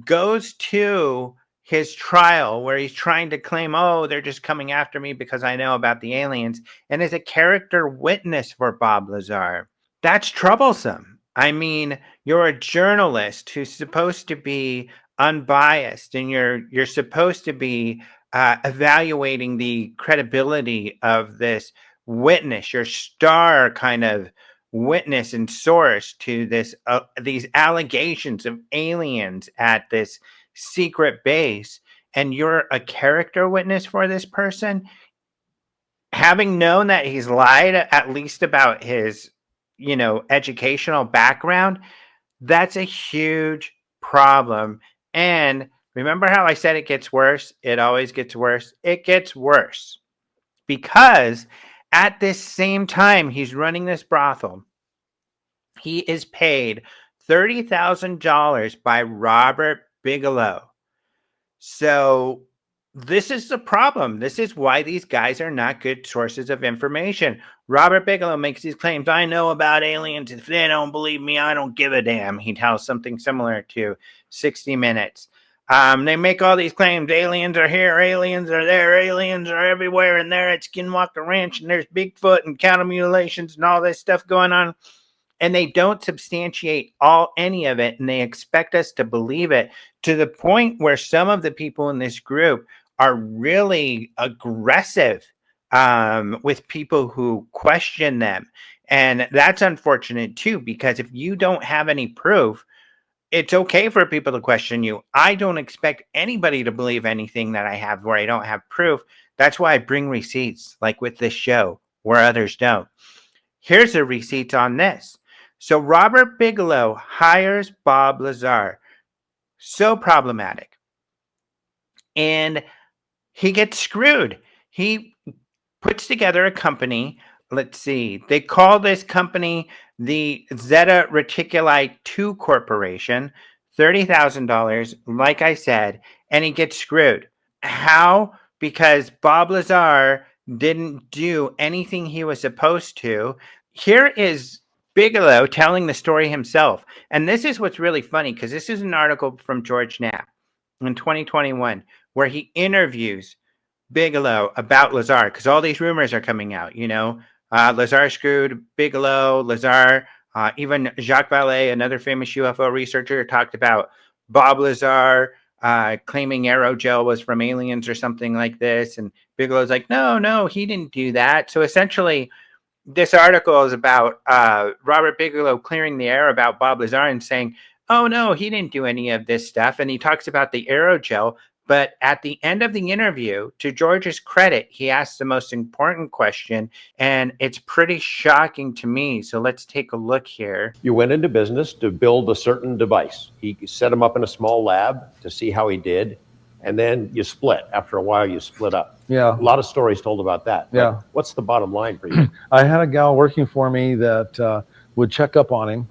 goes to his trial where he's trying to claim, oh, they're just coming after me because I know about the aliens, and is a character witness for Bob Lazar. That's troublesome. I mean, you're a journalist who's supposed to be unbiased, and you're supposed to be evaluating the credibility of this witness, your star kind of witness and source to this these allegations of aliens at this secret base, and you're a character witness for this person, having known that he's lied at least about his, you know, educational background. That's a huge problem. And remember how I said it gets worse? It always gets worse. It gets worse because at this same time he's running this brothel, he is paid $30,000 by Robert Bigelow. So this is the problem. This is why these guys are not good sources of information. Robert Bigelow makes these claims. I know about aliens. If they don't believe me, I don't give a damn. He tells something similar to 60 Minutes. They make all these claims. Aliens are here. Aliens are there. Aliens are everywhere. And there at Skinwalker Ranch. And there's Bigfoot and cattle mutilations and all this stuff going on. and they don't substantiate any of it, and they expect us to believe it, to the point where some of the people in this group are really aggressive with people who question them. And that's unfortunate too, because if you don't have any proof, it's okay for people to question you. I don't expect anybody to believe anything that I have where I don't have proof. That's why I bring receipts, like with this show, where others don't. Here's the receipts on this. So Robert Bigelow hires Bob Lazar. So problematic. And he gets screwed. He puts together a company. Let's see. They call this company the Zeta Reticuli 2 Corporation. $30,000, like I said, and he gets screwed. How? Because Bob Lazar didn't do anything he was supposed to. Here is Bigelow telling the story himself. And this is what's really funny, because this is an article from George Knapp in 2021, where he interviews Bigelow about Lazar, because all these rumors are coming out, Lazar screwed Bigelow, Lazar, even Jacques Vallée, another famous UFO researcher, talked about Bob Lazar claiming aerogel was from aliens or something like this. And Bigelow's like, no, he didn't do that. So essentially, this article is about Robert Bigelow clearing the air about Bob Lazar and saying, oh, no, he didn't do any of this stuff. And he talks about the aerogel. But at the end of the interview, to George's credit, he asks the most important question, and it's pretty shocking to me. So let's take a look here. You went into business to build a certain device. He set him up in a small lab to see how he did, and then you split. After a while, you split up. Yeah. A lot of stories told about that. Yeah. What's the bottom line for you? I had a gal working for me that would check up on him,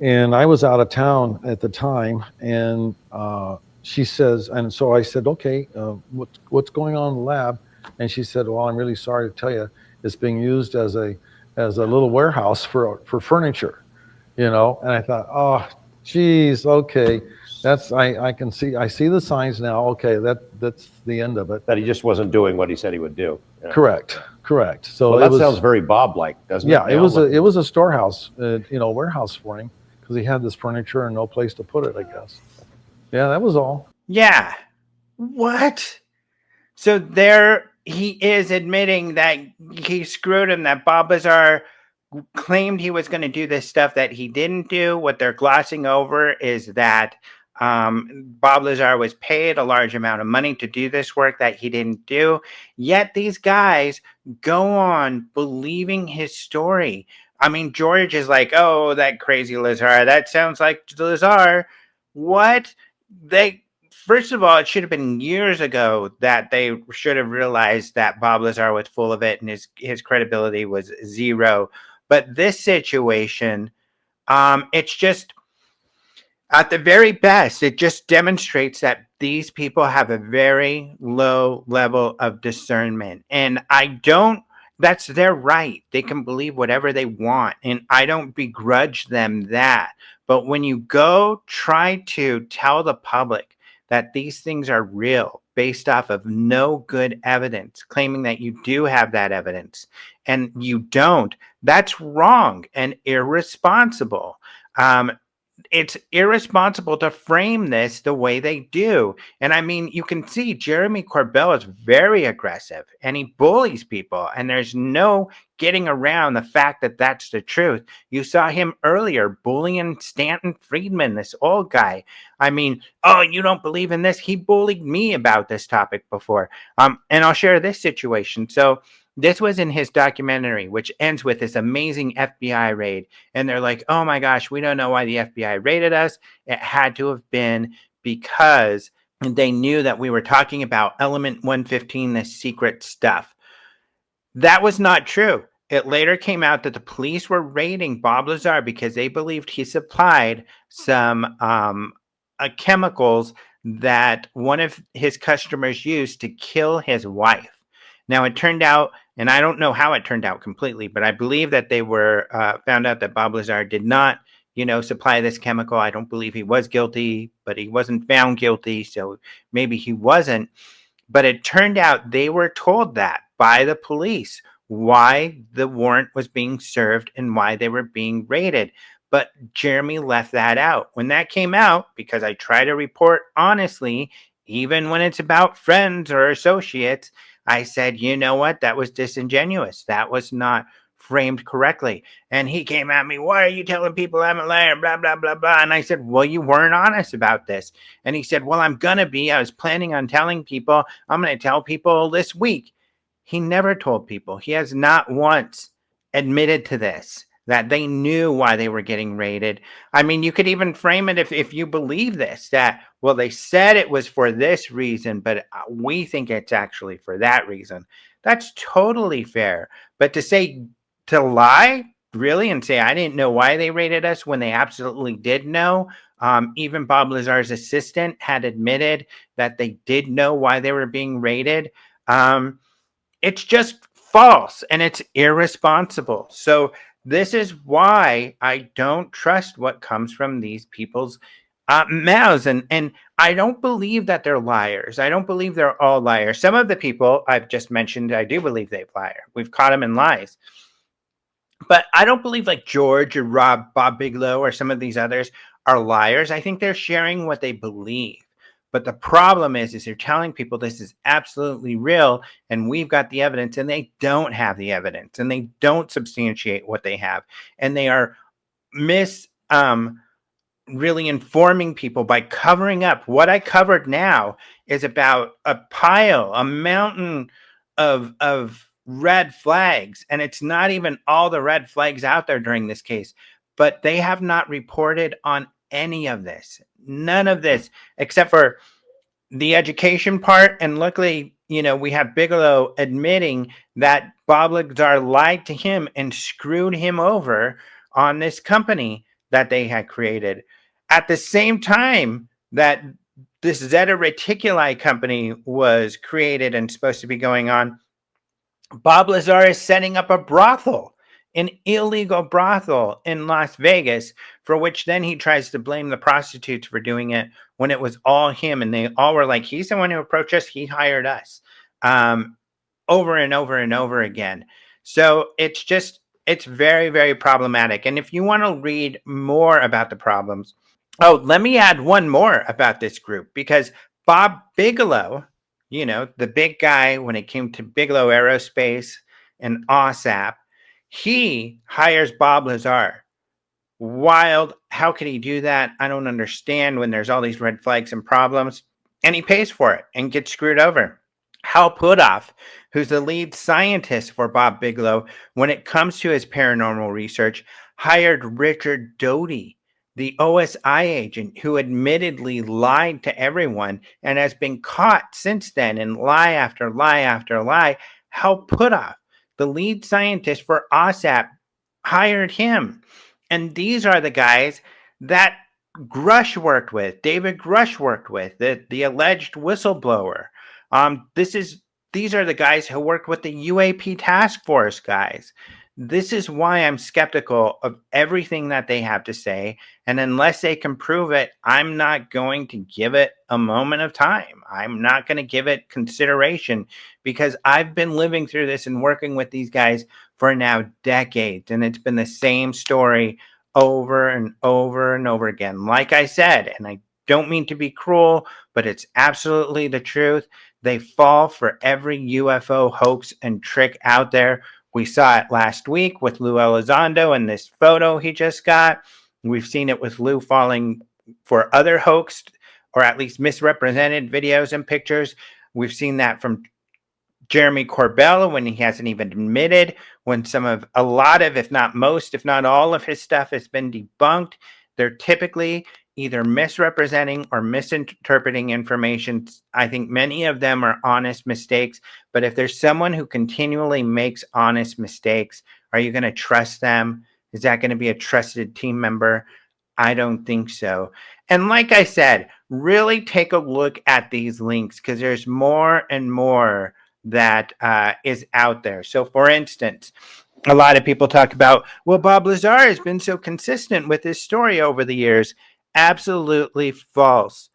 and I was out of town at the time, and she says, and so I said, okay, what's going on in the lab? And she said, well, I'm really sorry to tell you, it's being used as a little warehouse for furniture, And I thought, oh, geez, okay, I see the signs now. Okay, that's the end of it. That he just wasn't doing what he said he would do. Yeah. Correct. So well, that sounds very Bob-like, doesn't it? Yeah, it was a storehouse, warehouse for him, because he had this furniture and no place to put it, I guess. Yeah, that was all. Yeah. What? So there he is admitting that he screwed him, that Bob Lazar claimed he was going to do this stuff that he didn't do. What they're glossing over is that Bob Lazar was paid a large amount of money to do this work that he didn't do. Yet these guys go on believing his story. I mean, George is like, oh, that crazy Lazar. That sounds like Lazar. What? First of all, it should have been years ago that they should have realized that Bob Lazar was full of it and his credibility was zero. But this situation, it's just, at the very best, it just demonstrates that these people have a very low level of discernment. And that's their right. They can believe whatever they want. And I don't begrudge them that. But when you go try to tell the public that these things are real based off of no good evidence, claiming that you do have that evidence and you don't, that's wrong and irresponsible. It's irresponsible to frame this the way they do. And I mean, you can see Jeremy Corbell is very aggressive and he bullies people. And there's no getting around the fact that that's the truth. You saw him earlier bullying Stanton Friedman, this old guy. I mean, oh, you don't believe in this? He bullied me about this topic before. And I'll share this situation. So this was in his documentary, which ends with this amazing FBI raid. And they're like, oh my gosh, we don't know why the FBI raided us. It had to have been because they knew that we were talking about Element 115, this secret stuff. That was not true. It later came out that the police were raiding Bob Lazar because they believed he supplied some chemicals that one of his customers used to kill his wife. Now, it turned out, and I don't know how it turned out completely, but I believe that they were found out that Bob Lazar did not, supply this chemical. I don't believe he was guilty, but he wasn't found guilty, so maybe he wasn't. But it turned out they were told that by the police why the warrant was being served and why they were being raided. But Jeremy left that out. When that came out, because I try to report honestly, even when it's about friends or associates, I said, you know what? That was disingenuous. That was not framed correctly. And he came at me, why are you telling people I'm a liar? Blah, blah, blah, blah. And I said, well, you weren't honest about this. And he said, well, I'm going to be. I was planning on telling people. I'm going to tell people this week. He never told people. He has not once admitted to this, that they knew why they were getting raided. I mean, you could even frame it if you believe this, that, well, they said it was for this reason, but we think it's actually for that reason. That's totally fair. But to lie, really, and say, I didn't know why they raided us when they absolutely did know. Even Bob Lazar's assistant had admitted that they did know why they were being raided. It's just false and it's irresponsible. So this is why I don't trust what comes from these people's mouths. And I don't believe that they're liars. I don't believe they're all liars. Some of the people I've just mentioned, I do believe they've lied. We've caught them in lies. But I don't believe like George or Bob Bigelow or some of these others are liars. I think they're sharing what they believe. But the problem is they're telling people this is absolutely real and we've got the evidence, and they don't have the evidence and they don't substantiate what they have. And they are really informing people by covering up. What I covered now is about a mountain of red flags. And it's not even all the red flags out there during this case, but they have not reported on any of this. None of this, except for the education part. And luckily, we have Bigelow admitting that Bob Lazar lied to him and screwed him over on this company that they had created. At the same time that this Zeta Reticuli company was created and supposed to be going on, Bob Lazar is setting up a brothel, an illegal brothel in Las Vegas, for which then he tries to blame the prostitutes for doing it when it was all him. And they all were like, he's the one who approached us. He hired us, over and over and over again. So it's very, very problematic. And if you want to read more about the problems, let me add one more about this group, because Bob Bigelow, the big guy when it came to Bigelow Aerospace and OSAP, he hires Bob Lazar. Wild. How could he do that? I don't understand when there's all these red flags and problems. And he pays for it and gets screwed over. Hal Puthoff, who's the lead scientist for Bob Bigelow when it comes to his paranormal research, hired Richard Doty, the OSI agent who admittedly lied to everyone and has been caught since then in lie after lie after lie. Hal Puthoff, the lead scientist for OSAP, hired him. And these are the guys that Grusch worked with, David Grusch worked with, the alleged whistleblower. These are the guys who worked with the UAP task force guys. This is why I'm skeptical of everything that they have to say. And unless they can prove it, I'm not going to give it a moment of time. I'm not going to give it consideration, because I've been living through this and working with these guys for now decades. And it's been the same story over and over and over again. Like I said, and I don't mean to be cruel, but it's absolutely the truth. They fall for every UFO hoax and trick out there. We saw it last week with Lou Elizondo and this photo he just got. We've seen it with Lou falling for other hoaxed or at least misrepresented videos and pictures. We've seen that from Jeremy Corbell when he hasn't even admitted, when a lot of, if not most, if not all of his stuff has been debunked. They're typically either misrepresenting or misinterpreting information. I think many of them are honest mistakes, but if there's someone who continually makes honest mistakes, are you going to trust them? Is that going to be a trusted team member? I don't think so. And like I said, really take a look at these links, because there's more and more that is out there. So for instance, a lot of people talk about, well, Bob Lazar has been so consistent with his story over the years. Absolutely false.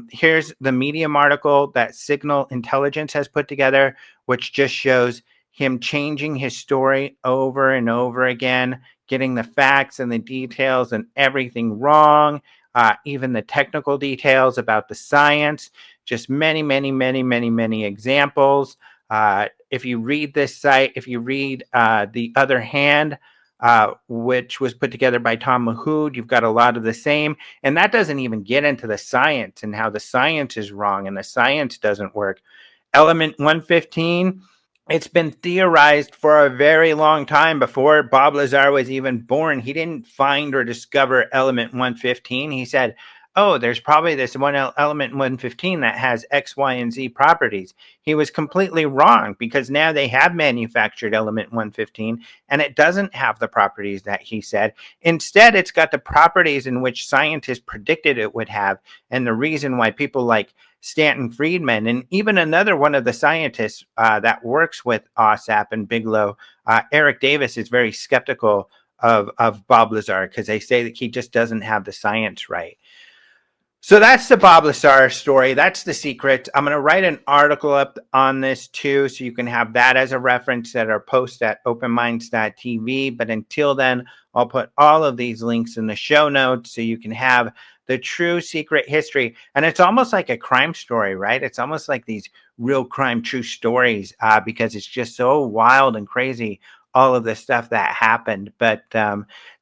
Here's the Medium article that Signal Intelligence has put together, which just shows him changing his story over and over again, getting the facts and the details and everything wrong, even the technical details about the science, just many, many, many, many, many examples. If you read this site, if you read The Other Hand, which was put together by Tom Mahood, you've got a lot of the same. And that doesn't even get into the science and how the science is wrong and the science doesn't work. Element 115, it's been theorized for a very long time before Bob Lazar was even born. He didn't find or discover element 115. He said, oh, there's probably this one element 115 that has X, Y, and Z properties. He was completely wrong because now they have manufactured element 115 and it doesn't have the properties that he said. Instead, it's got the properties in which scientists predicted it would have. And the reason why people like Stanton Friedman and even another one of the scientists that works with OSAP and Bigelow, Eric Davis, is very skeptical of Bob Lazar because they say that he just doesn't have the science right. So that's the Bob Lazar story. That's the secret. I'm going to write an article up on this too, so you can have that as a reference at our post at openminds.tv. But until then, I'll put all of these links in the show notes so you can have the true secret history. And it's almost like a crime story, right? It's almost like these real crime true stories because it's just so wild and crazy, all of the stuff that happened. But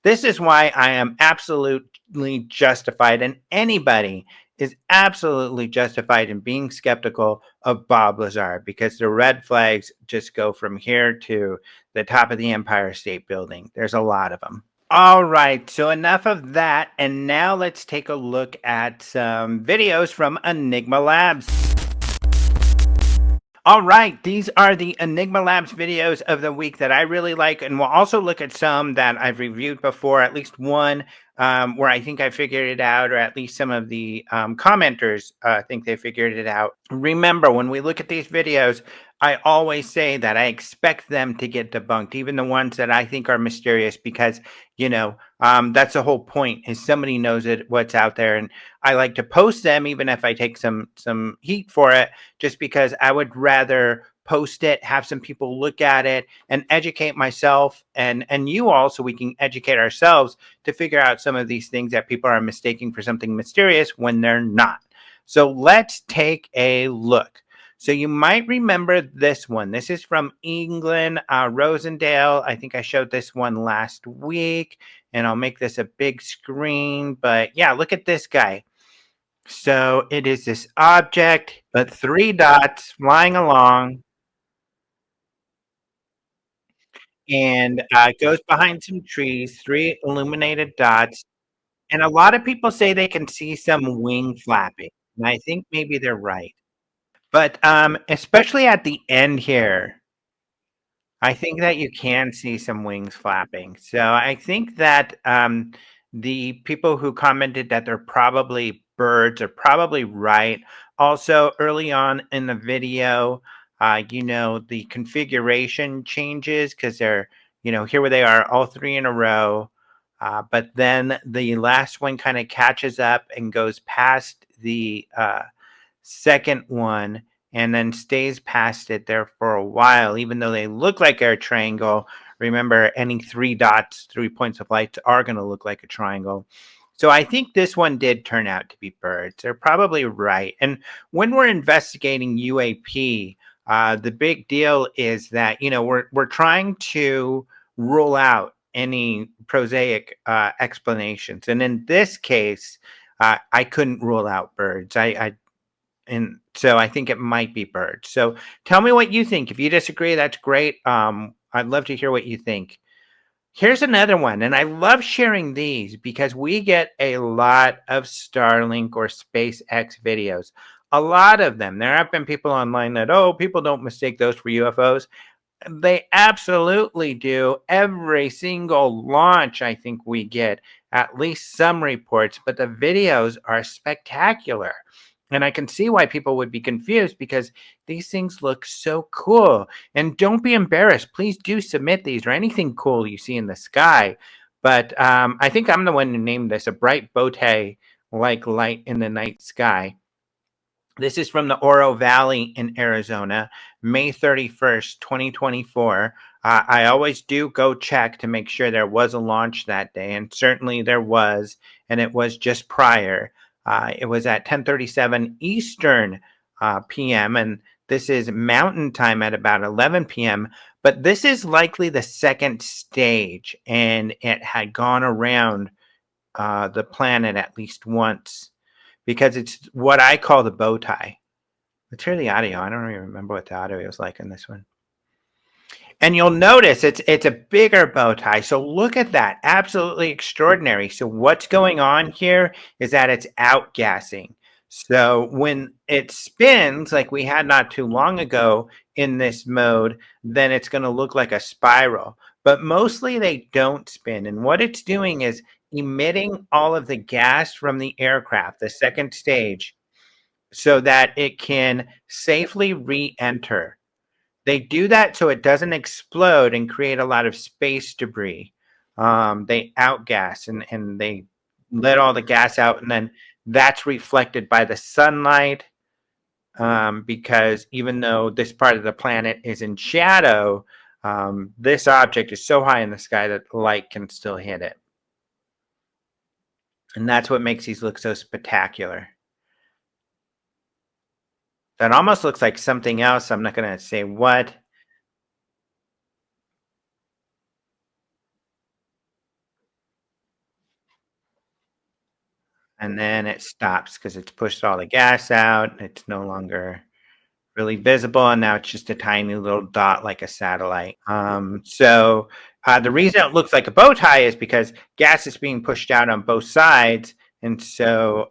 this is why I am absolutely justified, and anybody is absolutely justified in being skeptical of Bob Lazar, because the red flags just go from here to the top of the Empire State Building. There's a lot of them. All right, so enough of that, and now let's take a look at some videos from Enigma Labs. All right, these are the Enigma Labs videos of the week that I really like, and we'll also look at some that I've reviewed before, at least one where I think I figured it out, or at least some of the commenters think they figured it out. Remember, when we look at these videos, I always say that I expect them to get debunked, even the ones that I think are mysterious, because, that's the whole point, is somebody knows what's out there. And I like to post them, even if I take some heat for it, just because I would rather post it, have some people look at it, and educate myself and you all, so we can educate ourselves to figure out some of these things that people are mistaking for something mysterious when they're not. So let's take a look. So you might remember this one. This is from England, Rossendale. I think I showed this one last week, and I'll make this a big screen. But yeah, look at this guy. So it is this object, but 3 dots flying along, and goes behind some trees, 3 illuminated dots. And a lot of people say they can see some wing flapping, and I think maybe they're right. But especially at the end here, I think that you can see some wings flapping. So I think that the people who commented that they're probably birds are probably right. Also, early on in the video, the configuration changes because they're, here where they are, all 3 in a row. But then the last one kind of catches up and goes past the second one, and then stays past it there for a while, even though they look like a triangle. Remember, any 3 dots, 3 points of light are going to look like a triangle. So I think this one did turn out to be birds. They're probably right. And when we're investigating UAP, the big deal is that, we're trying to rule out any prosaic explanations. And in this case, I couldn't rule out birds. And so I think it might be birds. So tell me what you think. If you disagree, that's great. I'd love to hear what you think. Here's another one, and I love sharing these because we get a lot of Starlink or SpaceX videos. A lot of them. There have been people online that, people don't mistake those for UFOs. They absolutely do. Every single launch, I think we get at least some reports, but the videos are spectacular. And I can see why people would be confused, because these things look so cool. And don't be embarrassed. Please do submit these or anything cool you see in the sky. But I think I'm the one who named this a bright bow tie like light in the night sky. This is from the Oro Valley in Arizona, May 31st, 2024. I always do go check to make sure there was a launch that day, and certainly there was, and it was just prior. It was at 10:37 Eastern p.m., and this is Mountain Time at about 11 p.m., but this is likely the second stage, and it had gone around the planet at least once, because it's what I call the bow tie. Let's hear the audio. I don't even remember what the audio was like in this one. And you'll notice it's a bigger bow tie. So look at that. Absolutely extraordinary. So what's going on here is that it's outgassing. So when it spins, like we had not too long ago in this mode, then it's going to look like a spiral. But mostly they don't spin. And what it's doing is emitting all of the gas from the aircraft, the second stage, so that it can safely re-enter. They do that so it doesn't explode and create a lot of space debris. They outgas and they let all the gas out, and then that's reflected by the sunlight, because even though this part of the planet is in shadow, this object is so high in the sky that the light can still hit it. And that's what makes these look so spectacular. That almost looks like something else. I'm not going to say what. And then it stops because it's pushed all the gas out. It's no longer really visible, and now it's just a tiny little dot like a satellite. So the reason it looks like a bow tie is because gas is being pushed out on both sides, and so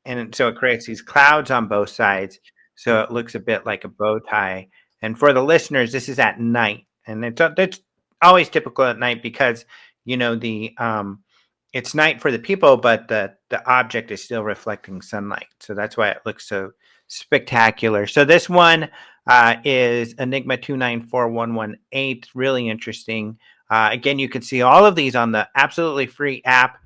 it creates these clouds on both sides. So it looks a bit like a bow tie. And for the listeners, this is at night, and it's always typical at night because it's night for the people, but the object is still reflecting sunlight. So that's why it looks so spectacular. So this one is Enigma 294118. Really interesting. Again, you can see all of these on the absolutely free app.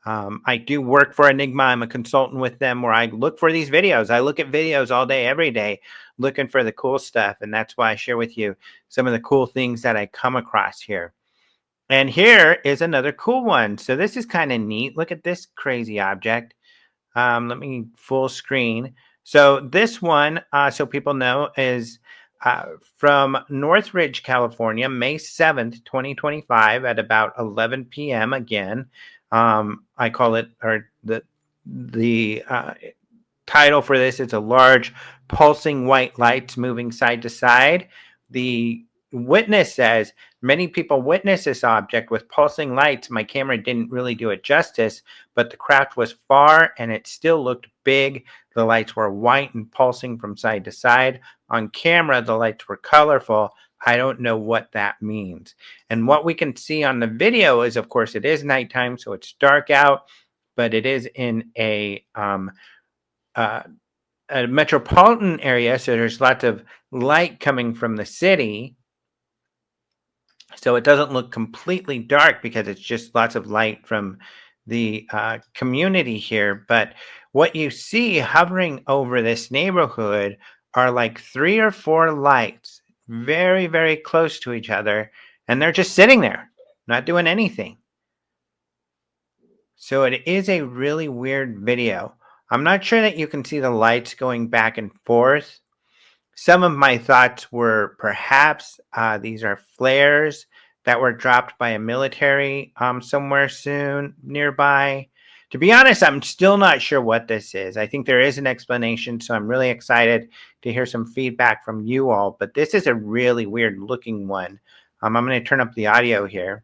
I do work for Enigma. I'm a consultant with them where I look for these videos. I look at videos all day, every day, looking for the cool stuff. And that's why I share with you some of the cool things that I come across here. And here is another cool one. So this is kind of neat. Look at this crazy object. Let me full screen. So this one, so people know, is from Northridge, California, May 7th, 2025 at about 11 p.m. Again, I call it, or the title for this is a large pulsing white lights moving side to side. The witness says, many people witnessed this object with pulsing lights. My camera didn't really do it justice, but the craft was far and it still looked big. The lights were white and pulsing from side to side. On camera, the lights were colorful. I don't know what that means. And what we can see on the video is, of course, it is nighttime, so it's dark out, but it is in a metropolitan area, so there's lots of light coming from the city. So it doesn't look completely dark because it's just lots of light from the community here. But what you see hovering over this neighborhood are like 3 or 4 lights very, very close to each other. And they're just sitting there, not doing anything. So it is a really weird video. I'm not sure that you can see the lights going back and forth. Some of my thoughts were perhaps these are flares that were dropped by a military somewhere soon nearby. To be honest, I'm still not sure what this is. I think there is an explanation, so I'm really excited to hear some feedback from you all. But this is a really weird looking one. I'm going to turn up the audio here.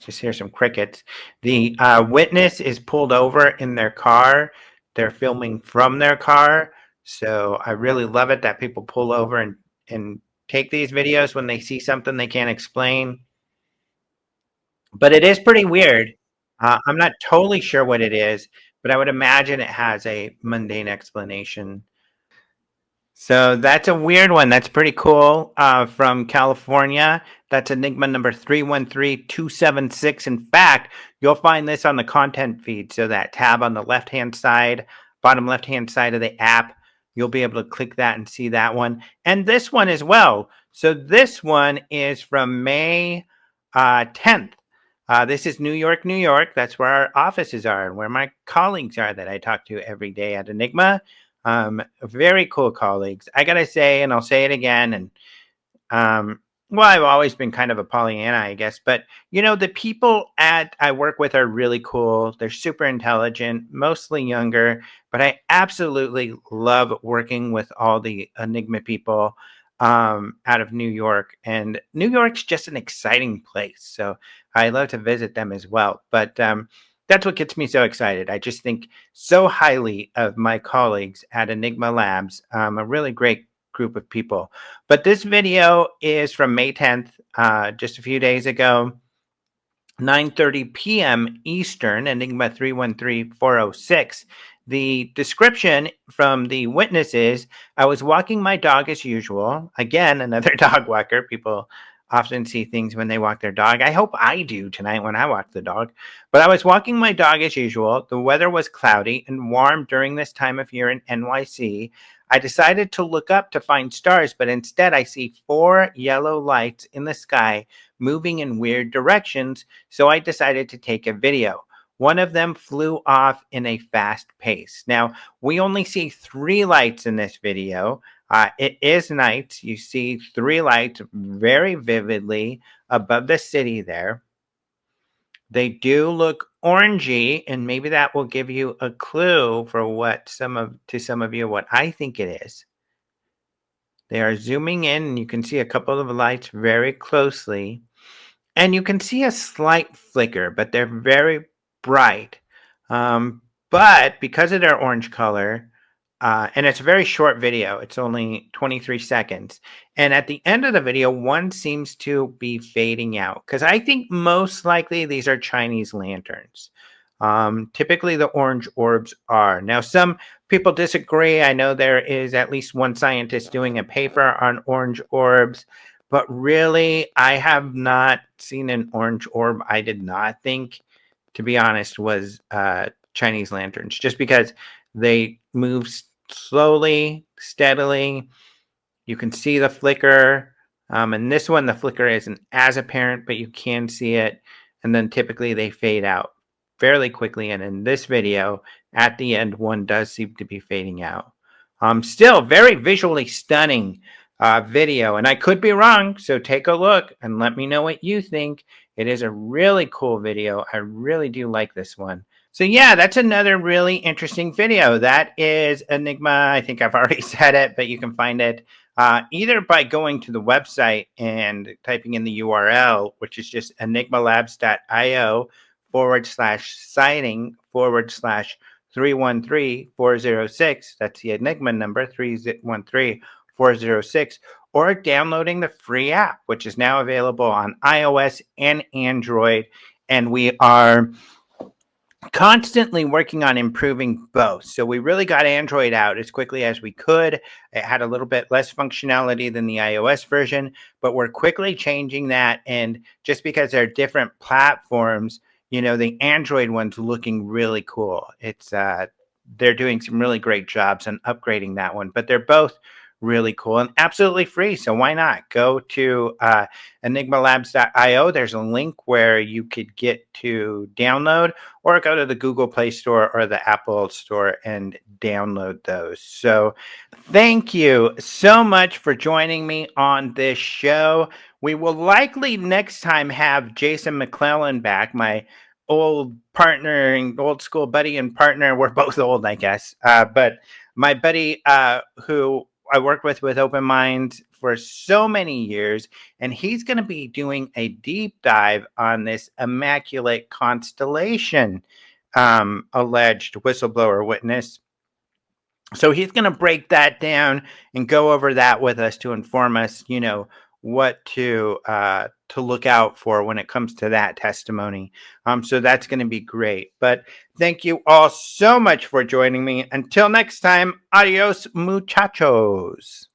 Just hear some crickets. The witness is pulled over in their car. They're filming from their car. So I really love it that people pull over and take these videos when they see something they can't explain. But it is pretty weird. I'm not totally sure what it is, but I would imagine it has a mundane explanation. So that's a weird one. That's pretty cool. From California. That's Enigma number 313276. In fact, you'll find this on the content feed. So that tab on the left-hand side bottom left-hand side of the app. You'll be able to click that and see that one. And this one as well. So this one is from May 10th. This is New York, New York. That's where our offices are and where my colleagues are that I talk to every day at Enigma. Very cool colleagues. I got to say, and I'll say it again, and well, I've always been kind of a Pollyanna, I guess, but the people I work with are really cool. They're super intelligent, mostly younger, but I absolutely love working with all the Enigma people out of New York. And New York's just an exciting place, so I love to visit them as well. But that's what gets me so excited. I just think so highly of my colleagues at Enigma Labs. A really great group of people. But this video is from May 10th, just a few days ago, 9:30 p.m. Eastern, Enigma 313406. The description from the witnesses: I was walking my dog as usual. Again, another dog walker. People often see things when they walk their dog. I hope I do tonight when I walk the dog. But I was walking my dog as usual. The weather was cloudy and warm during this time of year in NYC. I decided to look up to find stars, but instead I see 4 yellow lights in the sky moving in weird directions, so I decided to take a video. One of them flew off in a fast pace. Now, we only see 3 lights in this video. It is night. You see 3 lights very vividly above the city there. They do look orangey, and maybe that will give you a clue for what some of you what I think it is. They are zooming in, and you can see a couple of lights very closely, and you can see a slight flicker, but they're very bright. But because of their orange color, and it's a very short video. It's only 23 seconds. And at the end of the video, one seems to be fading out, because I think most likely these are Chinese lanterns. Typically, the orange orbs are. Now, some people disagree. I know there is at least one scientist doing a paper on orange orbs. But really, I have not seen an orange orb I did not think, to be honest, was Chinese lanterns, just because they move slowly, steadily. You can see the flicker. And this one, the flicker isn't as apparent, but you can see it. And then typically they fade out fairly quickly. And in this video, at the end, one does seem to be fading out. Still, very visually stunning video. And I could be wrong, so take a look and let me know what you think. It is a really cool video. I really do like this one. So yeah, that's another really interesting video. That is Enigma. I think I've already said it, but you can find it either by going to the website and typing in the URL, which is just enigmalabs.io/sighting/313-406. That's the Enigma number, 313-406, or downloading the free app, which is now available on iOS and Android. And we are constantly working on improving both. So we really got Android out as quickly as we could. It had a little bit less functionality than the iOS version, but we're quickly changing that. And just because they're different platforms, the Android one's looking really cool. It's they're doing some really great jobs on upgrading that one, but they're both really cool and absolutely free. So why not go to enigmalabs.io? There's a link where you could get to download, or go to the Google Play Store or the Apple Store and download those. So thank you so much for joining me on this show. We will likely next time have Jason McClellan back, my old partner and old school buddy and partner. We're both old, I guess. But my buddy who I worked with Open Minds for so many years, and he's going to be doing a deep dive on this Immaculate Constellation alleged whistleblower witness. So he's going to break that down and go over that with us to inform us, what to look out for when it comes to that testimony. So that's going to be great. But thank you all so much for joining me. Until next time, adios, muchachos.